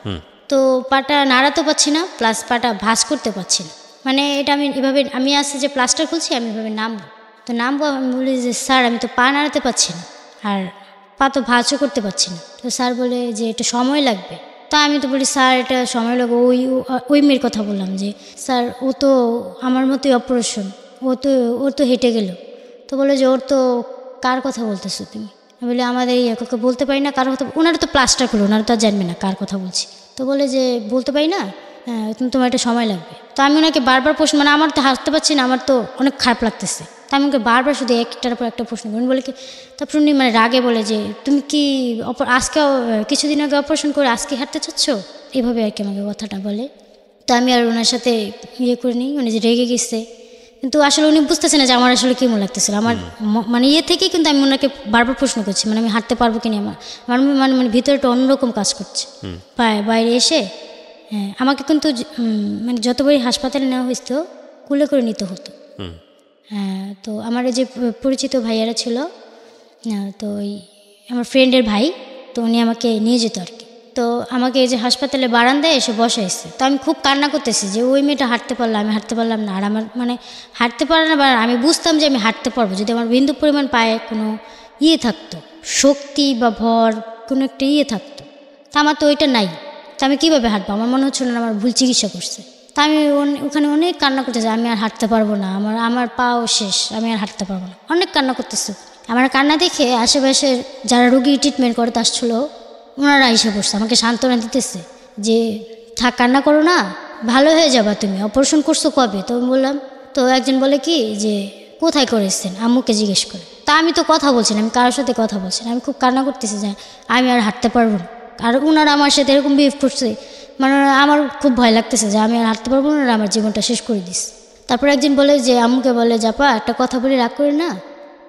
Speaker 2: তো পাটা নাড়াতে পারছি না, প্লাস পাটা ভাঁজ করতে পারছি না। মানে এটা আমি এভাবে, আমি আসছে যে প্লাস্টার খুলছি, আমি এভাবে নামবো, তো নামবো, আমি বলি যে স্যার আমি তো পা নাড়াতে পারছি না, আর পা তো ভাঁজও করতে পারছি না। তো স্যার বলে যে এটা সময় লাগবে। তা আমি তো বলি স্যার এটা সময় লাগবে, ওই মেয়ের কথা বললাম যে স্যার ও তো আমার মতোই অপারেশন, ওর তো হেঁটে গেল। তো বলে যে ওর তো কার কথা বলতেছো তুমি? আমি বলি আমাদের এই কাউকে বলতে পারি না কার কথা, ওনারা তো প্লাস্টার করলো, ওনারা তো জানবে না কার কথা বলছি। তো বলে যে বলতে পারি না, তোমার একটা সময় লাগবে। তো আমি ওনাকে বারবার প্রশ্ন, মানে আমার তো হাসতে পারছি না, আমার তো অনেক খারাপ লাগতেছে। তো আমি ওকে বারবার শুধু একটার পর একটা প্রশ্ন করি। উনি বলে কি, তারপর উনি মানে রাগে বলে যে তুমি কি আজকে কিছুদিন আগে অপারেশন করে আজকে হাঁটতে চাচ্ছ, এভাবে আর কি আমাকে কথাটা বলে। তো আমি আর ওনার সাথে ইয়ে করিনি, উনি যে রেগে গেছে, কিন্তু আসলে উনি বুঝতেছে না যে আমার আসলে কেমন লাগতেছিল আমার মানে ইয়ে থেকেই। কিন্তু আমি ওনাকে বারবার প্রশ্ন করছি, মানে আমি হাঁটতে পারবো কিনা, আমার মানে মানে ভিতরটা অন্যরকম কাজ করছে। বাইরে এসে আমাকে কিন্তু মানে যতবারই হাসপাতালে নেওয়া হয়েছিল কুলে করে নিতে হতো। তো আমার যে পরিচিত ভাইয়ারা ছিল, তো ওই আমার ফ্রেন্ডের ভাই, তো উনি আমাকে নিয়ে যেত আর কি। তো আমাকে এই যে হাসপাতালে বারান্দায় এসে বসাইছে। তো আমি খুব কান্না করতেছি যে ওই মেয়েটা হাঁটতে পারলো, আমি হাঁটতে পারলাম না। আর আমার মানে হাঁটতে পারে না, আমি বুঝতাম যে আমি হাঁটতে পারবো যদি আমার বিন্দু পরিমাণ পায়ে কোনো ইয়ে থাকতো, শক্তি বা ভর কোনো একটা ইয়ে থাকতো। তা আমার তো ওইটা নাই, তো আমি কীভাবে হাঁটবো? আমার মনে হচ্ছিল না আমার ভুল চিকিৎসা করছে। তা আমি ওখানে অনেক কান্না করতেছি, আমি আর হাঁটতে পারবো না, আমার পাও শেষ, আমি আর হাঁটতে পারবো না, অনেক কান্না করতেছে। আমার কান্না দেখে আশেপাশের যারা রোগী ট্রিটমেন্ট করতে আসছিলো ওনারা এসে পড়ছে, আমাকে সান্ত্বনা দিতেছে যে থাক, কান্না করো না, ভালো হয়ে যাবা তুমি, অপারেশন করছো কবে? তো আমি বললাম, তো একজন বলে কি যে কোথায় করেছেন, আম্মুকে জিজ্ঞেস করে। তা আমি তো কথা বলছি না, আমি কারোর সাথে কথা বলছি না, আমি খুব কান্না করতেছি যে আমি আর হাঁটতে পারবো না। আর ওনারা আমার সাথে এরকম বিহেভ করছে, মানে আমার খুব ভয় লাগতেছে যে আমি আর হাঁটতে পারবো না, আমার জীবনটা শেষ করে দিস। তারপর একজন বলে যে আম্মুকে বলে, জাপা একটা কথা বলে রাগ করে না,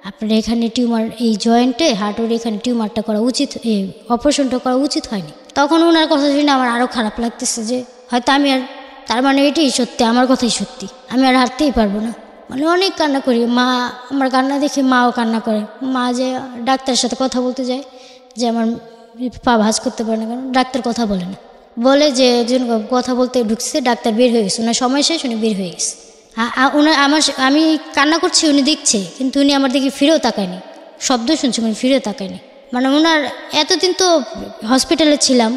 Speaker 2: আপনার এখানে টিউমার, এই জয়েন্টে হার্টের এখানে টিউমারটা করা উচিত, এই অপারেশনটা করা উচিত হয়নি। তখন ওনার কথা শুনে আমার আরও খারাপ লাগতেছে যে হয়তো আমি আর, তার মানে এটাই সত্যি, আমার কথাই সত্যি, আমি আর হাঁটতেই পারবো না। মানে অনেক কান্না করি, মা আমার কান্না দেখে মাও কান্না করে। মা যে ডাক্তারের সাথে কথা বলতে যায় যে আমার পা ভাঁজ করতে পারে না, কারণ ডাক্তার কথা বলে না, বলে যে একজন কথা বলতে ঢুকছে, ডাক্তার বের হয়ে গেছে, ওনার সময় শেষ, উনি বের হয়ে গেছে। আমি কান্না করছি, উনি দেখছে, কিন্তু উনি আমার দিকে ফিরেও তাকায়নি, শব্দ শুনছি উনি ফিরেও তাকায়নি। মানে ওনার এতদিন তো হসপিটালে ছিলাম,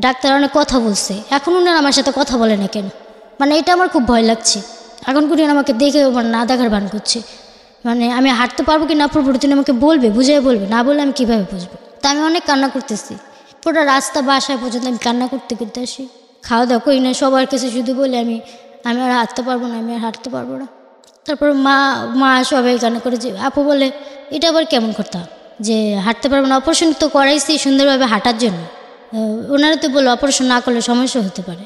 Speaker 2: ডাক্তার অনেক কথা বলছে, এখন ওনার আমার সাথে কথা বলে না কেন? মানে এটা আমার খুব ভয় লাগছে। এখন উনি আমাকে দেখে আমার না দেখার ভান করছে, মানে আমি হাঁটতে পারবো কি না পারবো তিনি আমাকে বলবে, বুঝিয়ে বলবে, না বললে আমি কীভাবে বুঝবো? তা আমি অনেক কান্না করতেছি, পুরো রাস্তা বাসায় পর্যন্ত আমি কান্না করতে করতে আসি, খাওয়া দাওয়া করি না, সবার কাছে শুধু বলে আমি আর হাঁটতে পারবো না, আমি আর হাঁটতে পারবো না। তারপর মা সবাই কান্না করে যে আপু বলে এটা আবার কেমন করতাম যে হাঁটতে পারবো না, অপারেশন তো করাইছি সুন্দরভাবে হাঁটার জন্য, ওনারা তো বললো অপারেশন না করলে সমস্যা হতে পারে,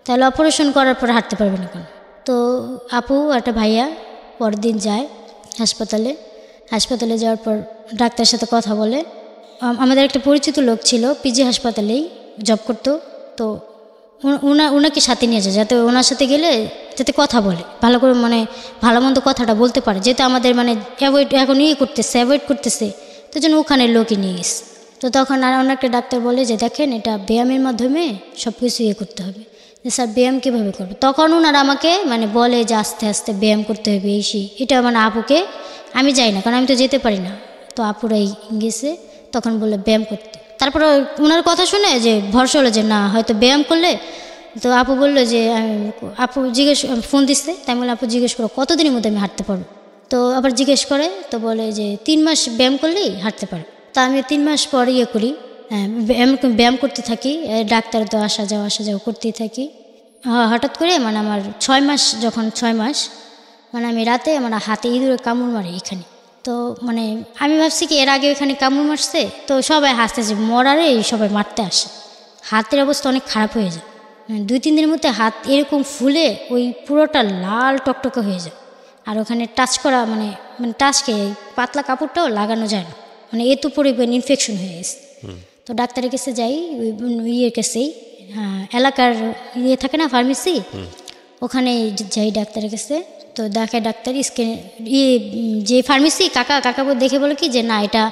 Speaker 2: তাহলে অপারেশন করার পর হাঁটতে পারবে না কেন? তো আপু একটা ভাইয়া পরের দিন যায় হাসপাতালে যাওয়ার পর ডাক্তারের সাথে কথা বলে। আমাদের একটা পরিচিত লোক ছিল, পিজি হাসপাতালেই জব করতো, তো ওনাকে সাথে নিয়ে যায়, যাতে ওনার সাথে গেলে যাতে কথা বলে ভালো করে, মানে ভালো মন্দ কথাটা বলতে পারে, যেহেতু আমাদের মানে এখন অ্যাভয়েড করতেছে, তো জন্য ওখানে লোকই নিয়ে গেছে। তো তখন আর অনেকটা ডাক্তার বলে যে দেখেন এটা ব্যায়ামের মাধ্যমে সব কিছু করতে হবে। যে স্যার ব্যায়াম কীভাবে করবে? তখন ওনারা আমাকে মানে বলে যে আস্তে আস্তে ব্যায়াম করতে হবে, এটা মানে আপুকে, আমি যাই না কারণ আমি তো যেতে পারি না, তো আপুরাই গেছে, তখন বললে ব্যায়াম করতে। তারপরে ওনার কথা শুনে যে ভরসা হলো যে না হয়তো ব্যায়াম করলে, তো আপু বললো যে আপু ফোন দিচ্ছে, তাই বলে আপু জিজ্ঞেস করো কতদিনের মধ্যে আমি হাঁটতে পারবো? তো আবার জিজ্ঞেস করে, তো বলে যে 3 মাস ব্যায়াম করলেই হাঁটতে পারে। তা আমি 3 মাস পর করি, ব্যায়াম করতে থাকি, ডাক্তার তো আসা যাওয়া করতেই থাকি। হঠাৎ করে মানে আমার 6 মাস মানে আমি রাতে আমার হাতে ইঁদুরে কামড় মারে এখানে। তো মানে আমি ভাবছি কি এর আগে এখানে কামড় মারছে, তো সবাই হাসতেছে, মরারে সবাই মারতে আসে। হাতের অবস্থা অনেক খারাপ হয়ে যায়, 2-3 দিনের মধ্যে হাত এরকম ফুলে ওই পুরোটা লাল টকটকে হয়ে যায়। আর ওখানে টাচ করা মানে টাচকে পাতলা কাপড়টাও লাগানো যায় না, মানে এত পরিমাণ ইনফেকশন হয়ে গেছে। তো ডাক্তারের কাছে যাই, ইয়ের কাছেই এলাকার থাকে না ফার্মেসি, ওখানে যাই ডাক্তারের কাছে। তো দেখে ডাক্তার স্ক্যান যে ফার্মেসি কাকা দেখে বলে কি যে না এটা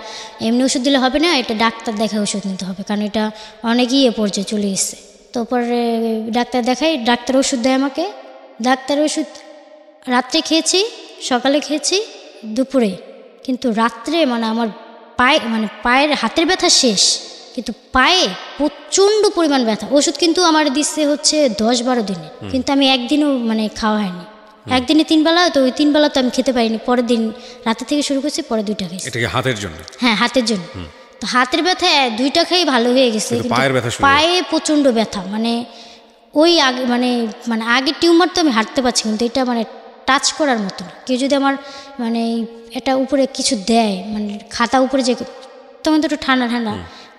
Speaker 2: এমনি ওষুধ দিলে হবে না, এটা ডাক্তার দেখে ওষুধ নিতে হবে, কারণ এটা অনেক পর্যায়ে চলে এসছে। তো পরে ডাক্তার দেখাই, ডাক্তার ওষুধ দেয় আমাকে। ডাক্তার ওষুধ রাত্রে খেয়েছি, সকালে খেয়েছি, দুপুরে, কিন্তু রাত্রে মানে আমার পায়ের হাতের ব্যথা শেষ, কিন্তু পায়ে প্রচণ্ড পরিমাণ ব্যথা। ওষুধ কিন্তু আমার দিচ্ছে হচ্ছে 10-12 দিনে, কিন্তু আমি একদিনও মানে খাওয়া হয়নি, একদিনে 3 বেলা, তো ওই 3 বেলা তো আমি খেতে পারিনি। পরের দিন রাতে থেকে শুরু করছি, পরে 2টা খাইছি।
Speaker 1: এটা কি হাতের জন্য? হ্যাঁ,
Speaker 2: হাতের জন্য। তো হাতের ব্যথা 2টা খাই ভালো হয়ে গেছে, পায়ে প্রচণ্ড ব্যথা, মানে ওই আগে মানে মানে আগে টিউমার তো আমি হাঁটতে পারছি, কিন্তু এটা মানে টাচ করার মতো না। কেউ যদি আমার মানে এটা উপরে কিছু দেয়, মানে খাতা উপরে যে তখন তো একটু ঠান্ডা ঠান্ডা,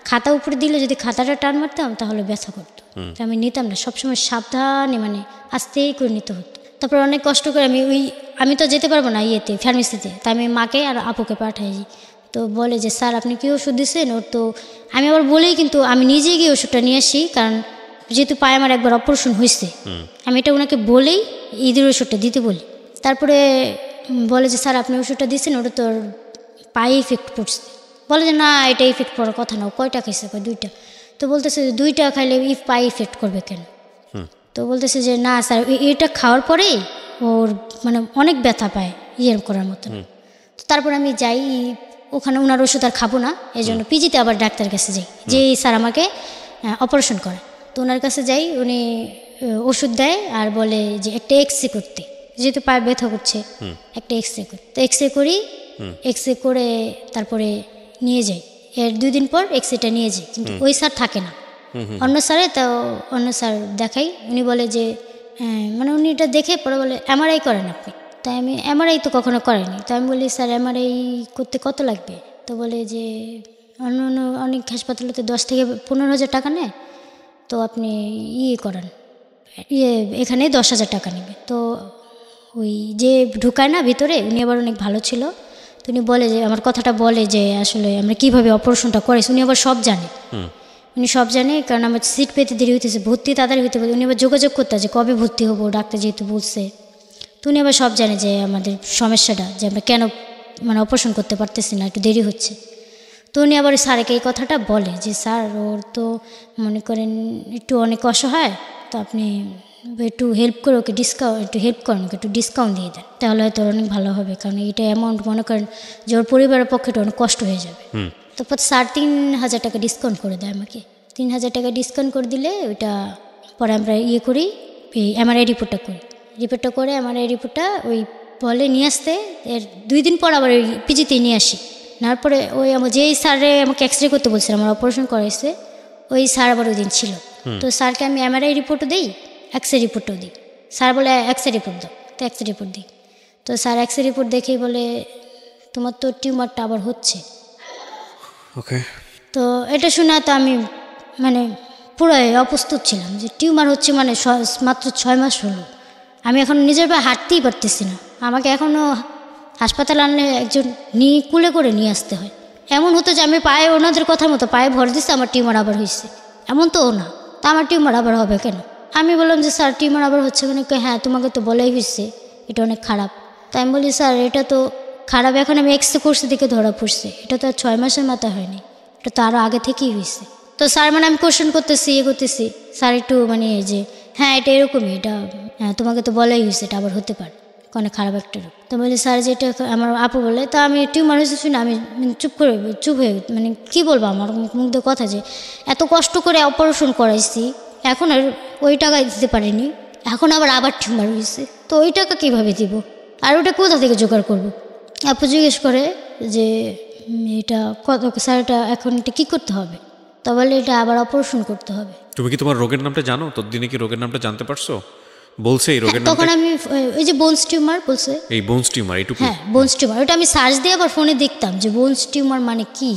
Speaker 2: খাতা উপরে দিলে যদি খাতাটা টান মারতাম তাহলে ব্যথা করতো। তো আমি নিতাম না, সবসময় সাবধানে মানে আস্তেই করে নিতে হতো। তারপর অনেক কষ্ট করে আমি তো যেতে পারবো না ইয়েতে ফার্মেসিতে, তাই আমি মাকে আর আপুকে পাঠাই। তো বলে যে স্যার আপনি কি ওষুধ দিচ্ছেন ওর? তো আমি আবার বলেই কিন্তু আমি নিজে গিয়ে ওষুধটা নিয়ে আসি, কারণ যেহেতু পায়ে আমার একবার অপারেশন হয়েছে, আমি এটা ওনাকে বলেই ঈদের ওষুধটা দিতে বলি। তারপরে বলে যে স্যার আপনি ওষুধটা দিচ্ছেন ওটা তোর পায়ে ইফেক্ট পড়ছে। বলে যে না, এটা ইফেক্ট পড়ার কথা না। কয়টা খাইছে? 2টা। তো বলতেছে 2টা খাইলে পায়ে ইফেক্ট করবে কেন? তো বলতেছে যে না স্যার, এটা খাওয়ার পরেই ওর মানে অনেক ব্যথা পায় ইয়ের করার মতন। তো তারপর আমি যাই ওখানে, ওনার ওষুধ আর খাবো না, এই জন্য পিজিতে আবার ডাক্তার কাছে যাই, যে স্যার আমাকে অপারেশন করে। তো ওনার কাছে যাই, উনি ওষুধ দেয় আর বলে যে একটা এক্সরে করতে, যেহেতু পায়ে ব্যথা করছে একটা এক্সরে করতে। তো এক্সরে করি, এক্সরে করে তারপরে নিয়ে যাই। এর 2 দিন পর এক্সরেটা নিয়ে যাই, কিন্তু ওই স্যার থাকে না, অন্য স্যারে। তো অন্য স্যার দেখাই, উনি বলে যে মানে উনি এটা দেখে পরে বলে এমআরআই করেন আপনি। তাই আমি এমআরআই তো কখনো করেনি। তো আমি বলি স্যার এমআরআই করতে কত লাগবে? তো বলে যে অন্য অন্য অনেক হাসপাতালেতে 10 থেকে 15,000 টাকা নেয়, তো আপনি করেন এখানে 10,000 টাকা নেবে। তো ওই যে ঢুকায় না ভিতরে, উনি আবার অনেক ভালো ছিল। তো উনি বলে যে আমার কথাটা বলে যে আসলে আমরা কীভাবে অপারেশনটা করেছি। উনি আবার সব জানে, উনি সব জানে, কারণ আমার সিট পেতে দেরি হইতেছে, ভর্তি তাড়াতাড়ি হইতে পারে। উনি আবার যোগাযোগ করতে যে কবে ভর্তি হবো, ডাক্তার যেহেতু বলছে। তো উনি আবার সব জানে যে আমাদের সমস্যাটা, যে আমরা কেন মানে অপারেশন করতে পারতেছি না, একটু দেরি হচ্ছে। তো উনি আবার স্যারকে এই কথাটা বলে যে স্যার ওর তো মনে করেন একটু অনেক অসহায়, তো আপনি একটু হেল্প করে ওকে একটু হেল্প করেন, ওকে একটু ডিসকাউন্ট দিয়ে দেন, তাহলে হয়তো অনেক ভালো হবে। কারণ এটা অ্যামাউন্ট মনে করেন যে ওর পরিবারের পক্ষে অনেক কষ্ট হয়ে যাবে। তারপর স্যার 3,000 টাকা ডিসকাউন্ট করে দেয় আমাকে। 3,000 টাকা ডিসকাউন্ট করে দিলে ওইটা পরে আমরা করি, এই এমআরআই রিপোর্টটা করে এমআরআই রিপোর্টটা ওই বলে নিয়ে আসতে। এর 2 দিন পর আবার ওই পিজিতে নিয়ে আসি। নেওয়ার পরে ওই যেই স্যারে আমাকে এক্সরে করতে বলছিল, আমার অপারেশন করাইছে, ওই স্যার আবার ওই দিন ছিল। তো স্যারকে আমি এমআরআই রিপোর্টও দিই, এক্সরে রিপোর্টও দিই। স্যার বলে এক্সরে রিপোর্ট দাও, তো এক্সরে রিপোর্ট দিই। তো স্যার এক্সরে রিপোর্ট দেখেই বলে তোমার তো টিউমারটা আবার হচ্ছে।
Speaker 1: ওকে।
Speaker 2: তো এটা শোনা তো আমি মানে পুরো অপ্রস্তুত ছিলাম যে টিউমার হচ্ছে, মানে মাত্র 6 মাস হলো, আমি এখন নিজের পায়ে হাঁটতেই পারতেছি না। আমাকে এখনও হাসপাতালে আনলে একজন কুলে করে নিয়ে আসতে হয়। এমন হতো যে আমি পায়ে, ওনাদের কথার মতো পায়ে ভর দিচ্ছে, আমার টিউমার আবার হয়েছে, এমন তো না। তা আমার টিউমার আবার হবে কেন? আমি বললাম যে স্যার টিউমার আবার হচ্ছে মানে? হ্যাঁ তোমাকে তো বলাই হয়েছে এটা অনেক খারাপ। তাই আমি বলি স্যার এটা তো খারাপ, এখন আমি এক্সরে করছি দিকে ধরা পড়ছে, এটা তো আর 6 মাসের মাথায় হয়নি, এটা তো আরও আগে থেকেই হয়েছে। তো স্যার মানে আমি কোশ্চেন করতেছি, করতেছি, স্যার একটু মানে যে হ্যাঁ এটা এরকমই, এটা হ্যাঁ তোমাকে তো বলাই হয়েছে, এটা আবার হতে পারে, অনেক খারাপ একটা রোগ। তো বলি স্যার যে এটা আমার আপু বলে, তা আমি টিউমার হয়েছে শুনে আমি চুপ হয়ে মানে কী বলবো, আমার মুখ দিয়ে কথা যে এত কষ্ট করে অপারেশন করাইছি, এখন আর ওই টাকা দিতে পারিনি, এখন আবার টিউমার হয়েছে, তো ওই টাকা কীভাবে দিব, আর ওটা কোথা থেকে জোগাড় করবো? আপু জিজ্ঞেস করে যে এটা কত স্যার, এটা এখন এটা কী করতে হবে? তো বলে এটা আবার অপারেশন করতে হবে।
Speaker 1: তুমি কি তোমার রোগের নামটা জানো? ততদিনে কি রোগের নামটা জানতে পারছো? বলছে এই রোগের নাম?
Speaker 2: তখন আমি ওই যে বোনস টিউমার বলছে,
Speaker 1: এই বোনস টিউমার, এইটুকু?
Speaker 2: হ্যাঁ বোনস টিউমার। ওটা আমি সার্চ দিয়ে আবার ফোনে দেখতাম যে বোনস টিউমার মানে কি,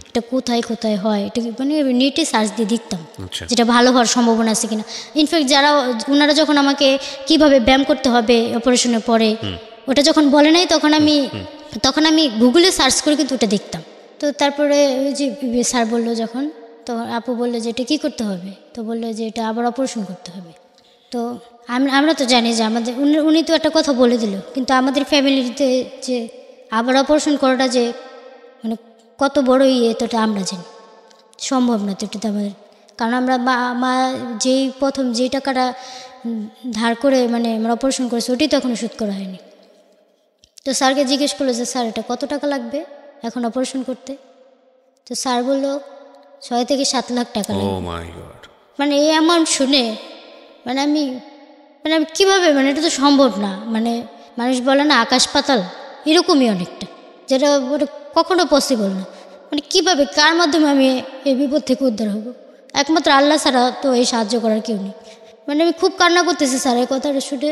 Speaker 2: এটা কোথায় কোথায় হয়, এটা মানে নেটে সার্চ দিয়ে দেখতাম যেটা ভালো হওয়ার সম্ভাবনা আছে কিনা। ইনফ্যাক্ট যারা ওনারা যখন আমাকে কিভাবে ব্যায়াম করতে হবে অপারেশনের পরে, ওটা যখন বলে নাই তখন আমি গুগলে সার্চ করে কিন্তু ওটা দেখতাম। তো তারপরে ওই যে স্যার বললো যখন, তো আপু বললো যে এটা কী করতে হবে, তো বললো যে এটা আবার অপারেশন করতে হবে। তো আমরা তো জানি যে আমাদের উনি তো একটা কথা বলে দিল, কিন্তু আমাদের ফ্যামিলিতে যে আবার অপারেশন করাটা যে মানে কত বড় তোটা আমরা জানি, সম্ভব না তো এটা আমাদের। কারণ আমরা মা প্রথম যেই টাকাটা ধার করে মানে আমরা অপারেশন করেছি, ওটাই তো এখনও শোধ করা হয়নি। তো স্যারকে জিজ্ঞেস করলো যে স্যার এটা কত টাকা লাগবে এখন অপারেশন করতে? তো স্যার বললো 6 থেকে 7 লাখ টাকা লাগবে। মানে এই অ্যামাউন্ট শুনে মানে আমি কীভাবে, মানে এটা তো সম্ভব না, মানে মানুষ বলে না আকাশ পাতাল, এরকমই অনেকটা, যেটা ওটা কখনো পসিবল না। মানে কীভাবে, কার মাধ্যমে আমি এই বিপদ থেকে উদ্ধার হব? একমাত্র আল্লাহ ছাড়া তো এই সাহায্য করার কেউ নেই। মানে আমি খুব কান্না করতেছি স্যার এই কথাটা শুনে।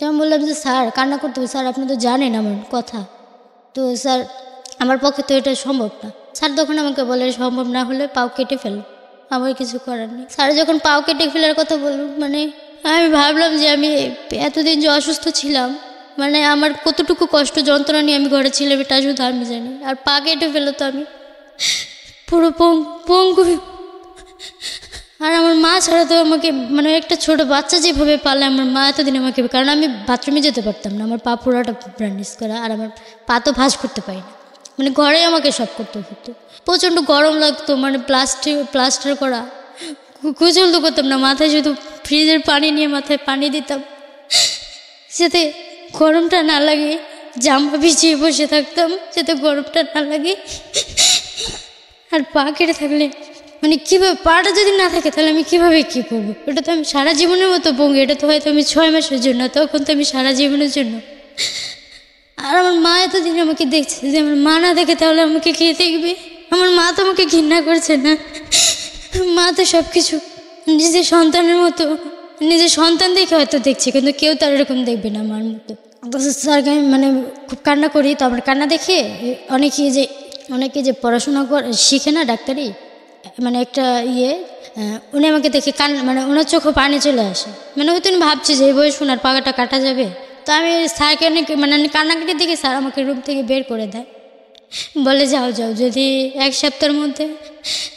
Speaker 2: আমি বললাম যে স্যার কান্না করতে হবে স্যার, আপনি তো জানেন আমার কথা, তো স্যার আমার পক্ষে তো এটা সম্ভব না। স্যার তখন আমাকে বলে সম্ভব না হলে পাও কেটে ফেলো, আমার কিছু করার নেই। স্যার যখন পাও কেটে ফেলার কথা বলল, মানে আমি ভাবলাম যে আমি এতদিন যে অসুস্থ ছিলাম, মানে আমার কতটুকু কষ্ট যন্ত্রণা নিয়ে আমি ঘরে ছিলাম এটা শুধু আমি জানি। আর পা কেটে ফেলো তো আমি পুরো পঙ্গু। আর আমার মা ছাড়া তো আমাকে, মানে একটা ছোট বাচ্চা যেভাবে পালে আমার মা এতদিন আমাকে, কারণ আমি বাথরুমে যেতে পারতাম না, আমার পা পুরোটা ব্যান্ডেজ করা, আর আমার পা তো ভাঁজ করতে পারি না, মানে ঘরে আমাকে সব করতে হতো। প্রচণ্ড গরম লাগতো, মানে প্লাস্টার করা, গোসল তো করতাম না, মাথায় শুধু ফ্রিজের পানি নিয়ে মাথায় পানি দিতাম যাতে গরমটা না লাগে, জামা ভিজিয়ে বসে থাকতাম যাতে গরমটা না লাগে। আর পা কেটে থাকলে মানে কীভাবে, পাটা যদি না থাকে তাহলে আমি কীভাবে কী করবো? ওটা তো আমি সারা জীবনের মতো পঙ্গু, এটা তো হয়তো আমি 6 মাসের জন্য, তখন তো আমি সারা জীবনের জন্য। আর আমার মা এতদিন আমাকে দেখছে, যদি আমার মা না দেখে তাহলে আমাকে কে দেখবে? আমার মা তো আমাকে ঘৃণা করছে না, মা তো সব কিছু নিজের সন্তানের মতো, নিজের সন্তান দেখে হয়তো দেখছে, কিন্তু কেউ তার এরকম দেখবে না মার মতো। স্যারকে আমি মানে খুব কান্না করি, তো আমার কান্না দেখে অনেকে যে পড়াশোনা শিখে না ডাক্তারি, মানে একটা উনি আমাকে দেখে মানে ওনার চোখে পানি চলে আসে, মানে হয়তো উনি ভাবছি যে এই বয়স ওনার পাকাটা কাটা যাবে। তো আমি স্যারকে অনেক মানে কান্নাকাটির দিকে স্যার আমাকে রুম থেকে বের করে দেয়, বলে যাও যদি 1 সপ্তাহের মধ্যে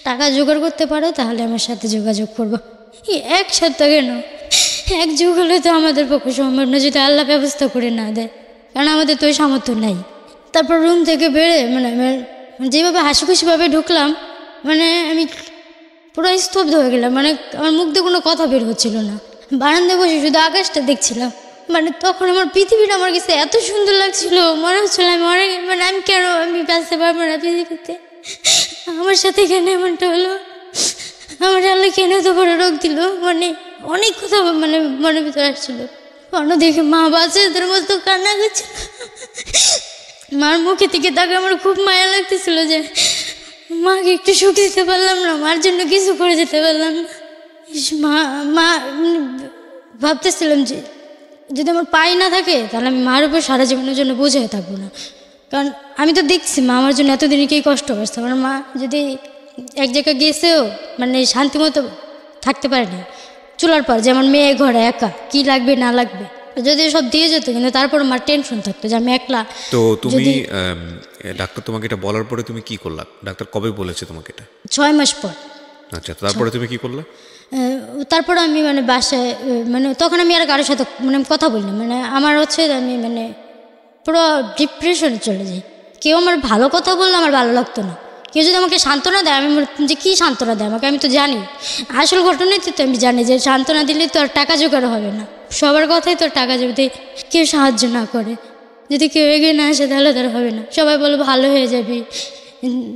Speaker 2: টাকা জোগাড় করতে পারো তাহলে আমার সাথে যোগাযোগ করবো। 1 সপ্তাহ কেন, 1 যুগ হলে তো আমাদের পক্ষে সম্ভব না যদি আল্লাহ ব্যবস্থা করে না দেয়, কারণ আমাদের তো ওই সামর্থ্য নাই। তারপর রুম থেকে বেরে মানে যেভাবে হাসি খুশিভাবে ঢুকলাম, মানে আমি পুরো স্তব্ধ হয়ে গেলাম, মানে আমার মুখ দিয়ে কোনো কথা বের হচ্ছিল না। বারান্দায় বসে শুধু আকাশটা দেখছিলাম, মানে তখন আমার পৃথিবীটা আমার কাছে এত সুন্দর লাগছিল, মনে হচ্ছিল আমি বাঁচতে পারবো না পৃথিবীতে, আমার সাথে কেন এমনটা হলো, আমার আল্লাহ কেন তো বড় রোগ দিল, মানে অনেক কথা মানে মনের ভিতরে আসছিল। অন্যদিকে মা বাচ্চাদের মতো কান্না করছিল, মার মুখে থেকে তাকে আমার খুব মায়া লাগতেছিল যে মাকে একটু সুখ দিতে পারলাম না, মার জন্য কিছু করে যেতে পারলাম না। মা ভাবতেছিলাম যে যদি আমার পাই না থাকে তাহলে আমি মার উপর সারা জীবনের জন্য বোঝা হয়ে থাকবো না, কারণ আমি তো দেখছি মা আমার জন্য এতদিনে কি কষ্ট করছে। আমার মা যদি এক জায়গায় গেছেও মানে শান্তি মতো থাকতে পারেনি, চুলার পর যেমন মেয়ে ঘরে একা কি লাগবে না লাগবে যদি সব দিয়ে যেত, কিন্তু তারপর আমার টেনশন থাকতো যে আমি একলা।
Speaker 1: তো তুমি ডাক্তার তোমাকে এটা বলার পরে তুমি কি করলা? ডাক্তার কবে বলেছে তোমাকে এটা?
Speaker 2: 6 মাস পর।
Speaker 1: আচ্ছা, তারপরে তুমি কি করলা?
Speaker 2: তারপর আমি মানে বাসায় মানে তখন আমি আর কারোর সাথে মানে কথা বলি না, মানে আমার হচ্ছে আমি মানে পুরো ডিপ্রেশনে চলে যাই। কেউ আমার ভালো কথা বললে আমার ভালো লাগতো না, কেউ যদি আমাকে সান্ত্বনা দেয় আমি যে কী সান্ত্বনা দেয় আমাকে, আমি তো জানি আসল ঘটনাই তো আমি জানি যে সান্ত্বনা দিলে তো আর টাকা জোগাড় হবে না, সবার কথাই তো টাকা যদি কেউ সাহায্য না করে, যদি কেউ এগিয়ে না আসে তাহলে তার হবে না। সবাই বলে ভালো হয়ে যাবি,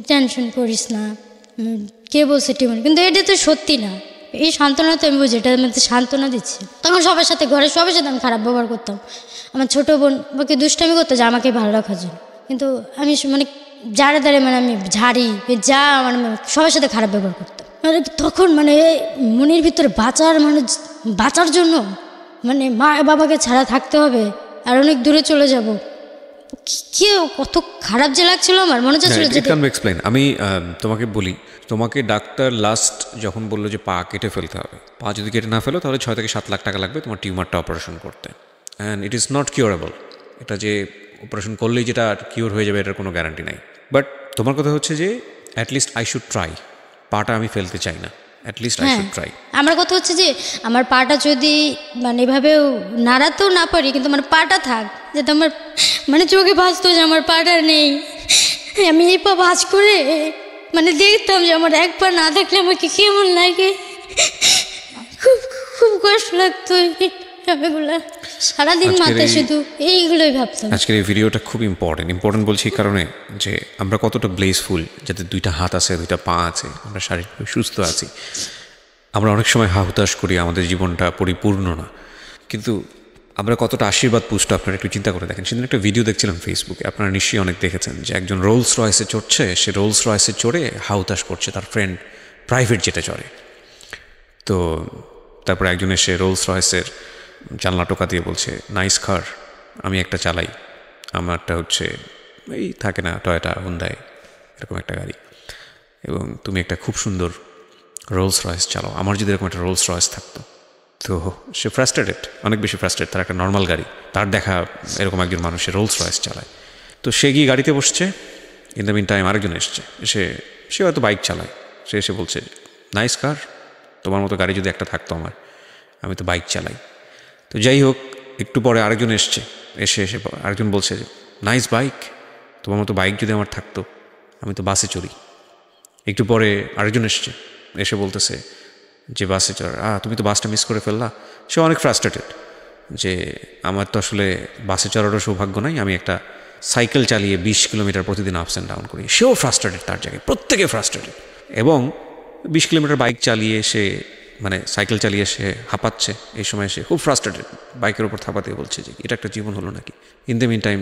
Speaker 2: টেনশন করিস না, কে বলছে টিমন, কিন্তু এটা তো সত্যি না। এই সান্ত্বনা তো আমি বুঝি, এটা আমাদের সান্ত্বনা দিচ্ছে। তখন সবার সাথে ঘরের সবার সাথে আমি খারাপ ব্যবহার করতাম, আমার ছোটো বোন আমাকে দুষ্টামি করতো যে আমাকে ভালো রাখার জন্য, কিন্তু আমি মানে যারা দ্বারে মানে আমি ঝাড়ি যা মানে সবার সাথে খারাপ ব্যবহার করতাম। মানে তখন মানে মনের ভিতরে বাঁচার জন্য মানে মা বাবাকে ছাড়া থাকতে হবে আর অনেক দূরে চলে যাব, কেউ কত খারাপ যে লাগছিল আমার মনে হচ্ছিল।
Speaker 1: আমি তোমাকে বলি, তোমাকে ডাক্তার লাস্ট যখন বললো যে পা কেটে ফেলতে হবে, পা যদি কেটে না ফেলো তাহলে 6 থেকে 7 লাখ টাকা লাগবে তোমার টিউমারটা অপারেশন করতে, and it is not curable. এটা যে অপারেশন করলেই যেটা কিওর হয়ে যাবে এটার কোনো গ্যারান্টি নাই। বাট তোমার কথা হচ্ছে যে অ্যাটলিস্ট আই শুড ট্রাই, পাটা আমি ফেলতে চাই না, অ্যাটলিস্ট আই শুড ট্রাই।
Speaker 2: আমার কথা হচ্ছে যে আমার পাটা যদি মানে এভাবেও নাড়াতেও না পারি, কিন্তু আমার পাটা থাক, যাতে আমার মানে চোখে ভাসতো যে আমার পাটা নেই, আমি এই পা ভাঁজ করে মানে দেখতাম যে আমার এক পা না থাকলে আমাকে কেমন লাগে, খুব খুব কষ্ট লাগতো। এগুলো সারাদিন মাথায় শুধু এইগুলোই ভাবতাম।
Speaker 1: আজকের এই ভিডিওটা খুব ইম্পর্টেন্ট বলছি এই কারণে যে আমরা কতটা ব্লেসফুল যাদের 2টা হাত আছে, 2টা পা আছে, আমরা শারীরিকভাবে সুস্থ আছি। আমরা অনেক সময় হুতাশ করি আমাদের জীবনটা পরিপূর্ণ না, কিন্তু আমরা কতটা আশীর্বাদ পুষ্ট আপনারা একটু চিন্তা করে দেখেন। সেদিন একটা ভিডিও দেখছিলাম ফেসবুকে, আপনারা নিশ্চয়ই অনেক দেখেছেন, যে একজন রোলস রয়েসে চড়ছে, সে রোলস রয়েসে চড়ে হুতাশ করছে, তার ফ্রেন্ড প্রাইভেট জেটে চড়ে। তো তারপরে একজন এসে রোলস রয়েসের জানলা টোকা দিয়ে বলছে, নাইস কার, আমি একটা চালাই, আমারটা হচ্ছে এই থাকে না টয়োটা হুন্ডাই এরকম একটা গাড়ি, এবং তুমি একটা খুব সুন্দর রোলস রয়েস চালাও, আমার যদি এরকম একটা রোলস রয়েস থাকতো। তো সে ফ্রাস্ট্রেটেড, অনেক বেশি ফ্রাস্ট্রেটেড, তার একটা নর্মাল গাড়ি, তার দেখা এরকম একজন মানুষের রোলস রয়েস চালায়। তো সে গিয়ে গাড়িতে বসছে, ইন দ্য মিন টাইম আরেকজন এসছে, সে হয়তো বাইক চালায়, সে এসে বলছে, নাইস কার, তোমার মতো গাড়ি যদি একটা থাকতো আমার, আমি তো বাইক চালাই। তো যাই হোক, একটু পরে আরেকজন এসে আরেকজন বলছে, নাইস বাইক, তোমার মতো বাইক যদি আমার থাকতো, আমি তো বাসে চড়ি। একটু পরে আরেকজন এসে বলতেছে যে বাসে তুমি তো বাসটা মিস করে ফেললা। সে অনেক ফ্রাস্ট্রেটেড যে আমার তো আসলে বাসে চড়ারও সৌভাগ্য নাই, আমি একটা সাইকেল চালিয়ে 20 কিলোমিটার প্রতিদিন আপস অ্যান্ড ডাউন করি। সেও ফ্রাস্ট্রেটেড, তার জায়গায় প্রত্যেকে ফ্রাস্ট্রেটেড। এবং 20 কিলোমিটার বাইক চালিয়ে সাইকেল চালিয়ে সে হাঁপাচ্ছে, এই সময় সে খুব ফ্রাস্ট্রেটেড, বাইকের ওপর থাপাতে বলছে যে এটা একটা জীবন হলো নাকি। ইন দ্য মিন টাইম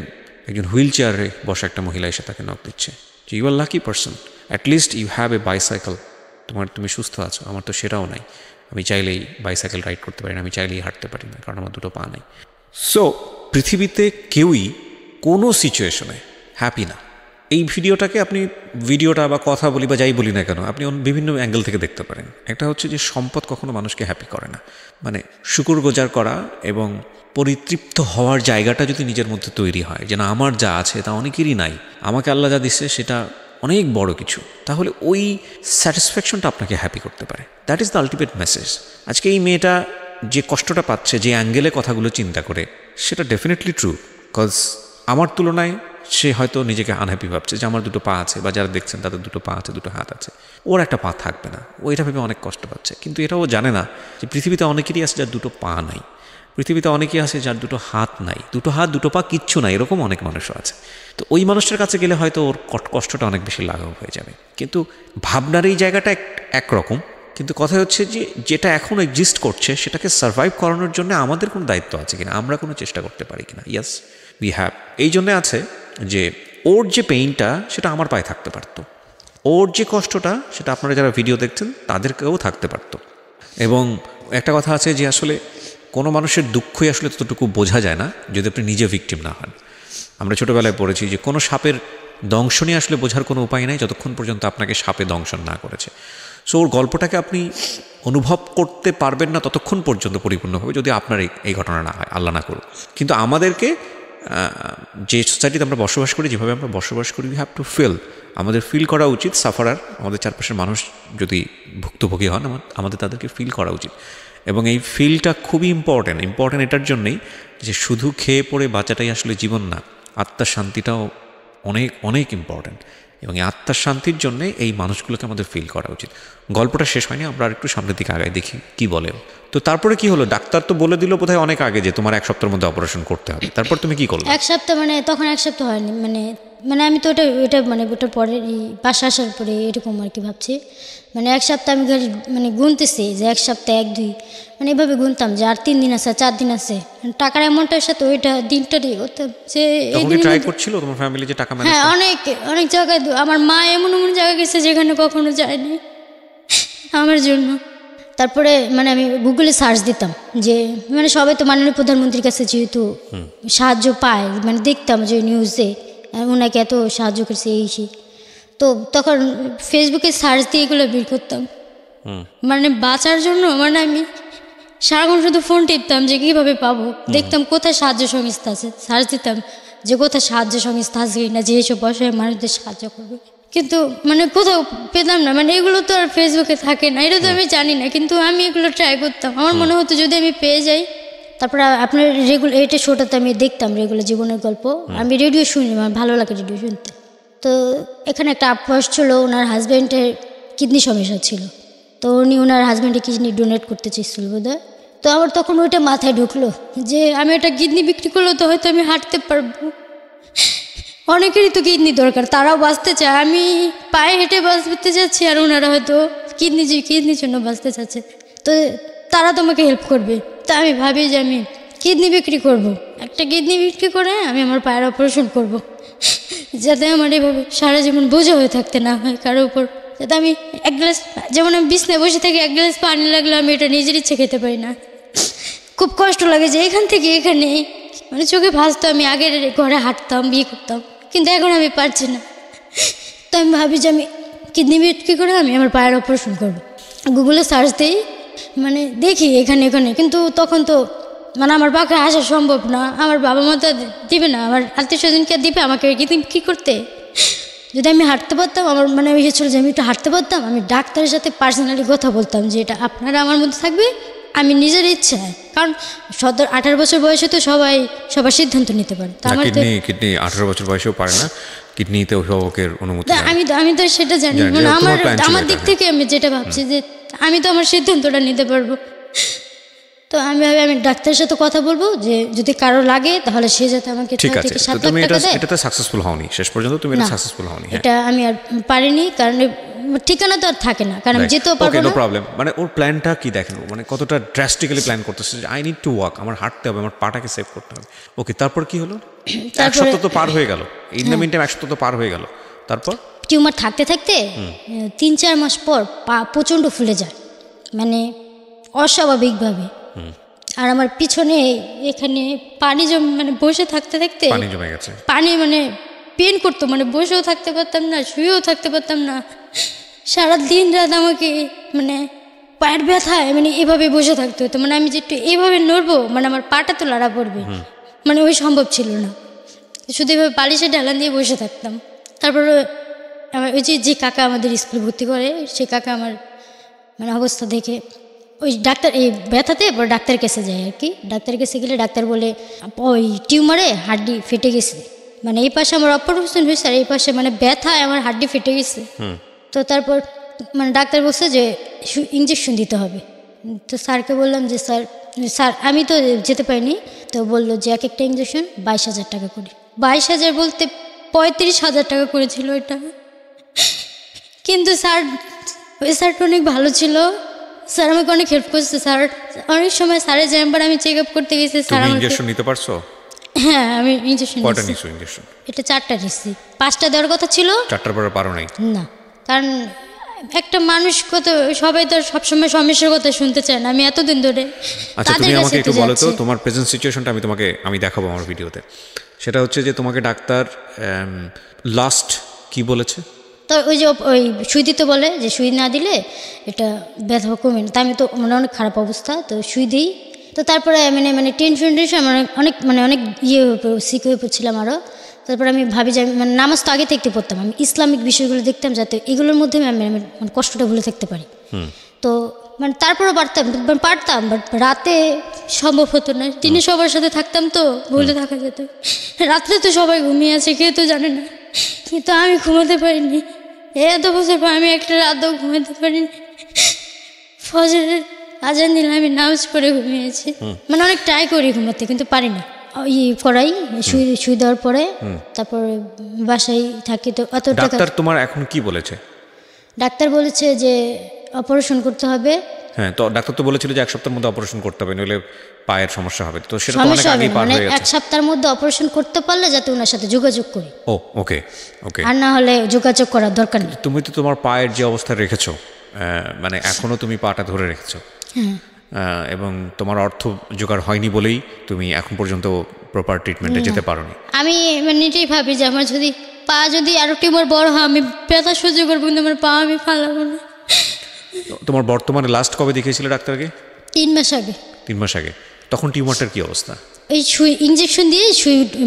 Speaker 1: একজন হুইল চেয়ারে বসা একটা মহিলা এসে তাকে নক দিচ্ছে যে you are lucky person, at least you have a bicycle, তুমি সুস্থ আছো, আমার তো সেটাও নাই, আমি চাইলেই বাইসাইকেল রাইড করতে পারি না, আমি চাইলেই হাঁটতে পারি না, কারণ আমার দুটো পা নেই। সো পৃথিবীতে কেউই কোনো সিচুয়েশনে হ্যাপি না। এই ভিডিওটা বা কথা বলি বা যাই বলি না কেন, আপনি বিভিন্ন অ্যাঙ্গেল থেকে দেখতে পারেন। একটা হচ্ছে যে সম্পদ কখনো মানুষকে হ্যাপি করে না, মানে শুকরগুজার করা এবং পরিতৃপ্ত হওয়ার জায়গাটা যদি নিজের মধ্যে তৈরি হয় যে না, আমার যা আছে তা অনেকেরই নাই, আমাকে আল্লাহ যা দিচ্ছে সেটা অনেক বড় কিছু, তাহলে ওই স্যাটিসফ্যাকশনটা আপনাকে হ্যাপি করতে পারে। That is the ultimate message. আজকে এই মেয়েটা যে কষ্টটা পাচ্ছে, যে অ্যাঙ্গেলে কথাগুলো চিন্তা করে, সেটা ডেফিনেটলি ট্রু। কজ আমার তুলনায় সে হয়তো নিজেকে আনহ্যাপি ভাবছে যে আমার দুটো পা আছে, বা যারা দেখছেন তাদের দুটো পা আছে, দুটো হাত আছে, ওর একটা পা থাকবে না, ও এটা ভেবে অনেক কষ্ট পাচ্ছে। কিন্তু এটাও জানে না যে পৃথিবীতে অনেকেরই আছে যার দুটো পা নাই, পৃথিবীতে অনেকেই আছে যার দুটো হাত নাই, দুটো হাত দুটো পা কিচ্ছু নাই, এরকম অনেক মানুষও আছে। তো ওই মানুষটার কাছে গেলে হয়তো ওর কষ্টটা অনেক বেশি লাঘব হয়ে যাবে। কিন্তু ভাবনার এই জায়গাটা একরকম, কিন্তু কথা হচ্ছে যে যেটা এখন এক্সিস্ট করছে সেটাকে সার্ভাইভ করানোর জন্য আমাদের কোনো দায়িত্ব আছে কিনা, আমরা কোনো চেষ্টা করতে পারি কিনা। ইয়াস, উই হ্যাভ। এই জন্যে আছে যে ওর যে পেইনটা সেটা আমার পায়ে থাকতে পারতো, ওর যে কষ্টটা সেটা আপনারা যারা ভিডিও দেখছেন তাদেরকেও থাকতে পারতো। এবং একটা কথা আছে যে আসলে কোনো মানুষের দুঃখই আসলে ততটুকু বোঝা যায় না যদি আপনি নিজে ভিকটিম না হন। আমরা ছোটোবেলায় পড়েছি যে কোনো সাপের দংশনই আসলে বোঝার কোনো উপায় নাই যতক্ষণ পর্যন্ত আপনাকে সাপে দংশন না করেছে। সো ওর গল্পটাকে আপনি অনুভব করতে পারবেন না ততক্ষণ পর্যন্ত পরিপূর্ণভাবে, যদি আপনার এই ঘটনা না হয়, আল্লাহ না করুক। কিন্তু আমাদেরকে যে সোসাইটিতে আমরা বসবাস করি, যেভাবে আমরা বসবাস করি, উই হ্যাভ টু ফিল, আমাদের ফিল করা উচিত সাফারার, আমাদের চারপাশের মানুষ যদি ভুক্তভোগী হন আমাদের তাদেরকে ফিল করা উচিত। এবং এই ফিলটা খুবই ইম্পর্ট্যান্ট এটার জন্যেই যে শুধু খেয়ে পড়ে বাঁচাটাই আসলে জীবন না, আত্মার শান্তিটাও অনেক অনেক ইম্পর্ট্যান্ট। এবং এই আত্মার শান্তির জন্যে এই মানুষগুলোকে আমাদের ফিল করা উচিত। গল্পটা শেষ হয়নি, আমরা আর একটু সামনের দিকে আগায় দেখি কি বলে। তো তারপরে কি হলো, ডাক্তার তো বলে দিল বোধহয় অনেক আগে যে তোমার 1 সপ্তাহের মধ্যে অপারেশন করতে হবে। তারপর তুমি কি করলে?
Speaker 2: 1 সপ্তাহ তখন 1 সপ্তাহ হয়নি, আমি তো ওটার পরে বাসা আসার পরে এরকম আর কি ভাবছি। 1 সপ্তাহ আমি গুনতেছি যে 1 সপ্তাহ 1 2 এভাবে গুনতাম যে আর 3 দিন আছে, 4 দিন আছে। টাকার অ্যামাউন্টের সাথে ওইটা দিনটারই করতাম যে এই দিন
Speaker 1: ট্রাই করছিল তোমার ফ্যামিলি যে টাকা ম্যানেজ।
Speaker 2: হ্যাঁ, অনেক জায়গায় আমার মা এমন জায়গায় গেছে যেখানে কখনো যায়নি আমার জন্য। তারপরে আমি গুগলে সার্চ দিতাম যে সবাই তো মাননীয় প্রধানমন্ত্রীর কাছে যেহেতু সাহায্য পায়, দেখতাম যে নিউজে ওনাকে এত সাহায্য করছে এই সেই। তো তখন ফেসবুকে সার্চ দিয়ে এগুলো বের করতাম। বাঁচার জন্য আমি সারাক্ষণ শুধু ফোন টিপতাম যে কীভাবে পাবো, দেখতাম কোথায় সাহায্য সংস্থা আছে, সার্চ দিতাম যে কোথায় সাহায্য সংস্থা আছে না যে এইসব বয়সের মানুষদের সাহায্য করবে। কিন্তু কোথাও পেতাম না। এগুলো তো আর ফেসবুকে থাকে না, এটা তো আমি জানি না, কিন্তু আমি এগুলো ট্রাই করতাম। আমার মনে হতো যদি আমি পেয়ে যাই। তারপরে আপনার এটা শোটাতে আমি দেখতাম রেগুলার জীবনের গল্প। আমি রেডিও শুনি, আমার ভালো লাগে রেডিও শুনতে। তো এখানে একটা আপু ছিল, ওনার হাজব্যান্ডের কিডনি সমস্যা ছিল, তো উনি ওনার হাজব্যান্ডের কিডনি ডোনেট করতে চেয়েছিল বোধহয়। তো আমার তখন ওইটা মাথায় ঢুকলো যে আমি একটা কিডনি বিক্রি করলে তো হয়তো আমি হাঁটতে পারবো। অনেকেরই তো কিডনি দরকার, তারাও বাঁচতে চায়। আমি পায়ে হেঁটে বাঁচতে চাচ্ছি, আর ওনারা হয়তো কিডনির জন্য বাঁচতে চাচ্ছে, তো তারা তোমাকে হেল্প করবে। তা আমি ভাবি যে আমি কিডনি বিক্রি করব, একটা কিডনি বিক্রি করে আমি আমার পায়ের অপারেশন করব, যাতে আমার এভাবে সারা জীবন বোঝা হয়ে থাকতে না হয় কারোর উপর। যাতে আমি এক গ্লাস, যেমন আমি বিছনায় বসে থাকি, এক গ্লাস পানি লাগলে আমি এটা নিজের ইচ্ছে খেতে পারি না। খুব কষ্ট লাগে যে এখান থেকে এখানে, মানে চোখে ভাসতো। আমি আগের ঘরে হাঁটতাম, বিয়ে করতাম, কিন্তু এখন আমি পারছি না। তো আমি ভাবি যে আমি কিডনি বিক্রি করে আমি আমার পায়ের অপারেশন করবো। গুগলে সার্চ দিই, মানে দেখি এখানে এখানে, কিন্তু তখন তো মানে আমার বাসায় আসা সম্ভব না। আমার বাবা মা তো দিবে না, আমার আত্মীয় স্বজনকে দিবে আমাকে কী করতে। যদি আমি হাঁটতে পারতাম, আমার মানে ইয়ে ছিল যে আমি একটু হাঁটতে পারতাম, আমি ডাক্তারের সাথে পার্সোনালি কথা বলতাম যে এটা আপনারা আমার মধ্যে থাকবে, আমি নিজের ইচ্ছায়। কারণ 18 বছর বয়সে তো সবার সিদ্ধান্ত নিতে পারে। তো আমার
Speaker 1: কিডনি 18 বছর বয়সেও পারে না, কিডনিতে অভিভাবকের অনুমতি।
Speaker 2: আমি তো সেটা জানি, মানে আমার দিক থেকে আমি যেটা ভাবছি যে আমি তো আমার সিদ্ধান্তটা নিতে পারবো। তো আমি ভাবি আমি ডাক্তারের সাথে কথা বলবো যে যদি কারো লাগে তাহলে সে যাতে আমাকে 6 থেকে 7 লাখ টাকা দেয়।
Speaker 1: এটাতে সাকসেসফুল হওনি, শেষ পর্যন্ত তুমি এটা সাকসেসফুল হওনি।
Speaker 2: এটা আমি আর পারিনি, কারণ ঠিকানা তো আর থাকে না, কারণ আমি যেতেও পারবো না।
Speaker 1: প্রবলেম, মানে ওর প্ল্যানটা কি দেখেন, মানে কতটা ড্রাস্টিক্যালি প্ল্যান করতেছে যে আই নিড টু ওয়াক, আমার হাঁটতে হবে, আমার পাটাকে সেভ করতে হবে। ওকে, তারপর কি হলো? এক সপ্তাহ তো পার হয়ে গেল, ইন দ্য মিনটাইম 1 সপ্তাহ তো পার হয়ে গেল। তারপর
Speaker 2: টিউমার থাকতে থাকতে 3-4 মাস পর পা প্রচণ্ড ফুলে যায়, মানে অস্বাভাবিকভাবে। আর আমার পিছনে এখানে পানি মানে বসে থাকতে থাকতে
Speaker 1: পানি জমে গেছে,
Speaker 2: পানি মানে পেন করতো, মানে বসেও থাকতে পারতাম না, শুয়েও থাকতে পারতাম না। সারা দিন রাত আমাকে মানে পায়ের ব্যথায় মানে এভাবে বসে থাকতে হতো, মানে আমি যে একটু এইভাবে নড়বো, মানে আমার পাটা তো লাড়া পড়বে, মানে ওই সম্ভব ছিল না। শুধু এভাবে বালিশে ঢালান দিয়ে বসে থাকতাম। তারপরে আমার ওই যে কাকা আমাদের স্কুলে ভর্তি করে, সে কাকা আমার মানে অবস্থা দেখে ওই ডাক্তার এই ব্যথাতে এবার ডাক্তারের কাছে যায় আর কি। ডাক্তারের কাছে গেলে ডাক্তার বলে ওই টিউমারে হাড্ডি ফেটে গেছে, মানে এই পাশে আমার অপারেশন হয়েছে আর এই পাশে মানে ব্যথায় আমার হাড্ডি ফেটে গেছে। তো তারপর মানে ডাক্তার বলছে যে ইঞ্জেকশন দিতে হবে। তো স্যারকে বললাম যে স্যার আমি তো যেতে পারিনি। তো বললো যে এক একটা ইঞ্জেকশন 22,000 টাকা করে। 22,000 বলতে 35,000 টাকা করেছিল এটা। কিন্তু ওই স্যারটা অনেক ভালো ছিল, স্যার আমাকে অনেক হেল্প করছে। স্যার অনেক সময় স্যারের চেম্বারে আমি চেক আপ করতে গেছি, স্যার আমাকে
Speaker 1: ইঞ্জেকশন নিতে পারছো?
Speaker 2: হ্যাঁ, আমি ইঞ্জেকশন
Speaker 1: কয়টা নিছো ইঞ্জেকশন?
Speaker 2: এটা 4টা নিছি, 5টা দেওয়ার কথা ছিল।
Speaker 1: 4টার পরে পারো নাই?
Speaker 2: না, কারণ একটা মানুষ কত, সবাই তো সবসময় সমস্যার কথা শুনতে চায় না। আমি এতদিন ধরে
Speaker 1: আচ্ছা, তুমি আমাকে একটু বলো তো তোমার প্রেজেন্ট সিচুয়েশনটা। আমি দেখাবো আমার ভিডিওতে। সেটা হচ্ছে যে তোমাকে ডাক্তার লাস্ট কি বলেছে?
Speaker 2: তো ওই যে ওই সুই দিতে বলে, যে সুই না দিলে এটা ব্যথা কমে না। তা আমি তো মানে অনেক খারাপ অবস্থা, তো সুই দিই। তো তারপরে মানে টেনশন অনেক সিক হয়ে পড়ছিলাম আরও। তারপর আমি ভাবি যে মানে নামাজ তো আগে থেকে পড়তাম, আমি ইসলামিক বিষয়গুলো দেখতাম যাতে এগুলোর মধ্যে আমি মানে কষ্টটা ভুলে থাকতে পারি। তো মানে তারপরেও পারতাম, বাট রাতে সম্ভব হতো না। দিনে সবার সাথে থাকতাম তো ভুলে থাকা যেত। রাত্রে তো সবাই ঘুমিয়ে আছে, কেউ তো জানে না, কিন্তু আমি ঘুমাতে পারিনি। এত বছর পর আমি একটা রাতও ঘুমাতে পারিনি। ফজরের আজান দিলে আমি নামাজ পড়ে ঘুমিয়েছি, মানে অনেক ট্রাই করি ঘুমাতে, কিন্তু পারি না। করাই শুই দেওয়ার পরে তারপর বাসায় থাকি। তো অত
Speaker 1: ডাক্তার তোমার এখন কি বলেছে?
Speaker 2: ডাক্তার বলেছে যে অপারেশন করতে হবে।
Speaker 1: হ্যাঁ, তো ডাক্তার তো বলেছিল যে 1 সপ্তাহের মধ্যে অপারেশন করতে হবে, নইলে পায়ের সমস্যা হবে। তো সেটা তো অনেক আগেই পার হয়ে গেছে।
Speaker 2: 1 সপ্তাহের মধ্যে অপারেশন করতে পারলে যাতে ওনার সাথে যোগাযোগ করি।
Speaker 1: ওকে,
Speaker 2: আর না হলে যোগাযোগ করার দরকার নেই।
Speaker 1: তুমি তো তোমার পায়ের যে অবস্থা রেখেছো, মানে এখনো তুমি পাটা ধরে রেখেছো, এবং তোমার অর্থ জোগাড় হয়নি বলেই তুমি এখন পর্যন্ত প্রপার ট্রিটমেন্টে যেতে পারোনি।
Speaker 2: আমি মানে এটাই ভাবি যে আমার পা যদি আরো টিউমার বড় হয়, আমি ব্যথা সহ্য করবো, কিন্তু আমার পা আমি ফালাবো না।
Speaker 1: তোমার বর্তমানে লাস্ট কবে দেখিয়েছিলে ডাক্তারকে?
Speaker 2: 3 মাস আগে।
Speaker 1: 3 মাস আগে। তখন টিউমারটার কি অবস্থা?
Speaker 2: এই সুই ইঞ্জেকশন দিয়ে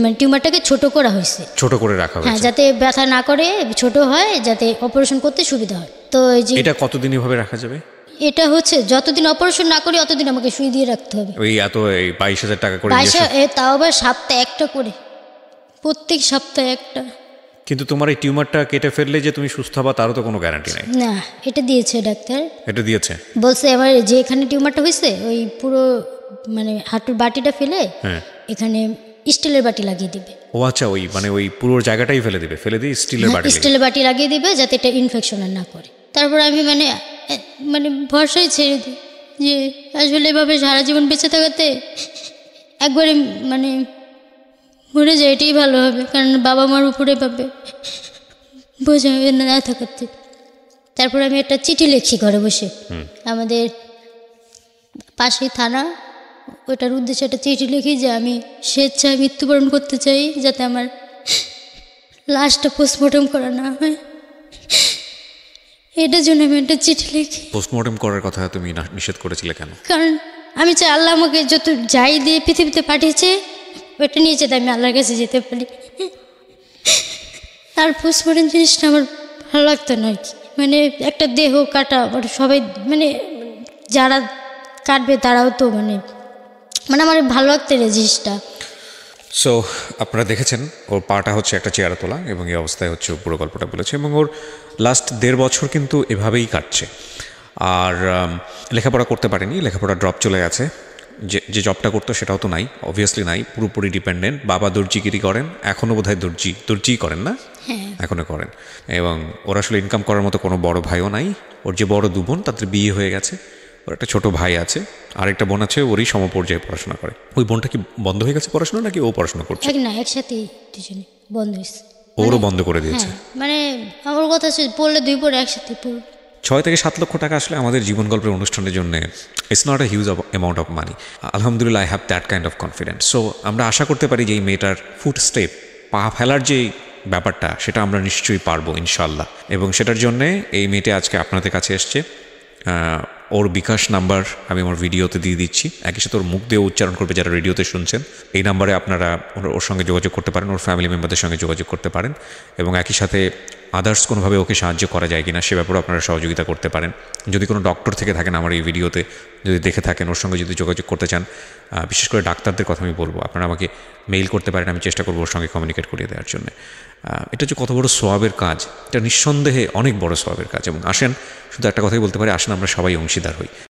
Speaker 2: মানে টিউমারটাকে ছোট করা হয়েছে,
Speaker 1: ছোট করে রাখা হয়েছে।
Speaker 2: হ্যাঁ, যাতে ব্যথা না করে, ছোট হয়, যাতে অপারেশন করতে সুবিধা হয়। তো এই যে
Speaker 1: এটা কতদিন এভাবে রাখা যাবে?
Speaker 2: এটা হচ্ছে যতদিন অপারেশন না করি অতদিন আমাকে সুই দিয়ে রাখতে হবে।
Speaker 1: ওই 22,000 টাকা করে?
Speaker 2: তাও আবার সপ্তাহে একটা করে, প্রত্যেক সপ্তাহে একটা।
Speaker 1: কিন্তু তোমার এই টিউমারটা কেটে ফেললে যে তুমি সুস্থ হবা তারও তো কোনো গ্যারান্টি নাই।
Speaker 2: না, এটা দিয়েছে ডাক্তার,
Speaker 1: এটা দিয়েছে,
Speaker 2: বলছে এবার যে এখানে টিউমারটা হয়েছে ওই পুরো মানে হাঁটুর বাটিটা ফেলে এখানে স্টিলের বাটি লাগিয়ে দিবে।
Speaker 1: ও আচ্ছা, ওই পুরো জায়গাটাই ফেলে দিয়ে স্টিলের বাটি
Speaker 2: লাগিয়ে দিবে যাতে এটা ইনফেকশন না করে। তারপর আমি মানে ভরসায় ছেড়ে দিই যে আসলে এভাবে সারা জীবন বেঁচে থাকাতে একবারে মানে মরে যায়, এটাই ভালো হবে, কারণ বাবা মার উপরে পাবে বোঝা হবে না থাকাতে। তারপর আমি একটা চিঠি লিখি ঘরে বসে, আমাদের পাশেই থানা, ওটার উদ্দেশ্যে একটা চিঠি লিখি যে আমি স্বেচ্ছায় মৃত্যুবরণ করতে চাই, যাতে আমার লাশটা পোস্টমর্টম করা না হয়, এটার জন্য আমি একটা চিঠি লিখি।
Speaker 1: পোস্টমর্টম করার কথা তুমি নিষেধ করেছিলে কেন?
Speaker 2: কারণ আমি চাই আল্লাহ আমাকে যত যাই দিয়ে পৃথিবীতে পাঠিয়েছে ওটা নিয়ে যেতে আমি আল্লাহর কাছে যেতে পারি। আর পোস্টমর্টম জিনিসটা আমার ভালো লাগতো না আর কি, মানে একটা দেহ কাটা, সবাই মানে যারা কাটবে তারাও তো মানে আমার ভালো লাগতো না জিনিসটা।
Speaker 1: সো আপনারা দেখেছেন ওর পাটা হচ্ছে একটা চেয়ারে তোলা, এবং এই অবস্থায় হচ্ছে পুরো গল্পটা বলেছে, এবং ওর লাস্ট 1.5 বছর কিন্তু এভাবেই কাটছে। আর লেখাপড়া করতে পারেনি, লেখাপড়া ড্রপ চলে গেছে, যে জবটা করতো সেটাও তো নাই, অবভিয়াসলি নাই, পুরোপুরি ডিপেন্ডেন্ট। বাবা দর্জিগিরি করেন, এখনও বোধহয় দর্জিই করেন না, এখনও করেন। এবং ওর আসলে ইনকাম করার মতো কোনো বড় ভাইও নাই। ওর যে বড় 2 বোন তাদের বিয়ে হয়ে গেছে, ওর একটা ছোট ভাই আছে, আরেকটা বোন আছে, ওরই সমপর্যায়ে পড়াশোনা করে। ওই বোনটা কি বন্ধ হয়ে গেছে পড়াশোনা, নাকি ও পড়াশোনা করছে?
Speaker 2: না, একসাথে দুজনে বন্ধ হয়েছে।
Speaker 1: ওরও বন্ধ করে দিয়েছে?
Speaker 2: মানে আমার কথা হচ্ছে পড়লে 2 পড়ে একসাথে পড়বে।
Speaker 1: 6 থেকে 7 লক্ষ টাকা আসলে আমাদের জীবন গল্পের অনুষ্ঠানের জন্য it's not a huge amount of money. আলহামদুলিল্লাহ, I have that kind of confidence. So আমরা আশা করতে পারি যে এই মেয়েটার ফুট স্টেপ, পা ফেলার যে ব্যাপারটা, সেটা আমরা নিশ্চয়ই পারবো ইনশাল্লাহ। এবং সেটার জন্যে এই মেয়েটা আজকে আপনাদের কাছে এসছে। ওর বিকাশ নাম্বার আমি আমার ভিডিওতে দিয়ে দিচ্ছি, একই সাথে ওর মুখ দিয়ে উচ্চারণ করবে যারা রেডিওতে শুনছেন। এই নাম্বারে আপনারা ওর সঙ্গে যোগাযোগ করতে পারেন, ওর ফ্যামিলি মেম্বারদের সঙ্গে যোগাযোগ করতে পারেন, এবং একই সাথে আদার্স কোনোভাবে ওকে সাহায্য করা যায় কিনা সে ব্যাপারেও আপনারা সহযোগিতা করতে পারেন। যদি কোনো ডক্টর থেকে থাকেন আমার এই ভিডিওতে, যদি দেখে থাকেন, ওর সঙ্গে যদি যোগাযোগ করতে চান, বিশেষ করে ডাক্তারদের কথা আমি বলবো, আপনারা আমাকে মেইল করতে পারেন, আমি চেষ্টা করবো ওর সঙ্গে কমিউনিকেট করিয়ে দেওয়ার জন্য। এটা যে কত বড় সওয়াবের কাজ, এটা নিঃসন্দেহে অনেক বড় সওয়াবের কাজ। এবং আসেন, শুধু একটা কথাই বলতে পারি, আসেন আমরা সবাই অংশীদার হই।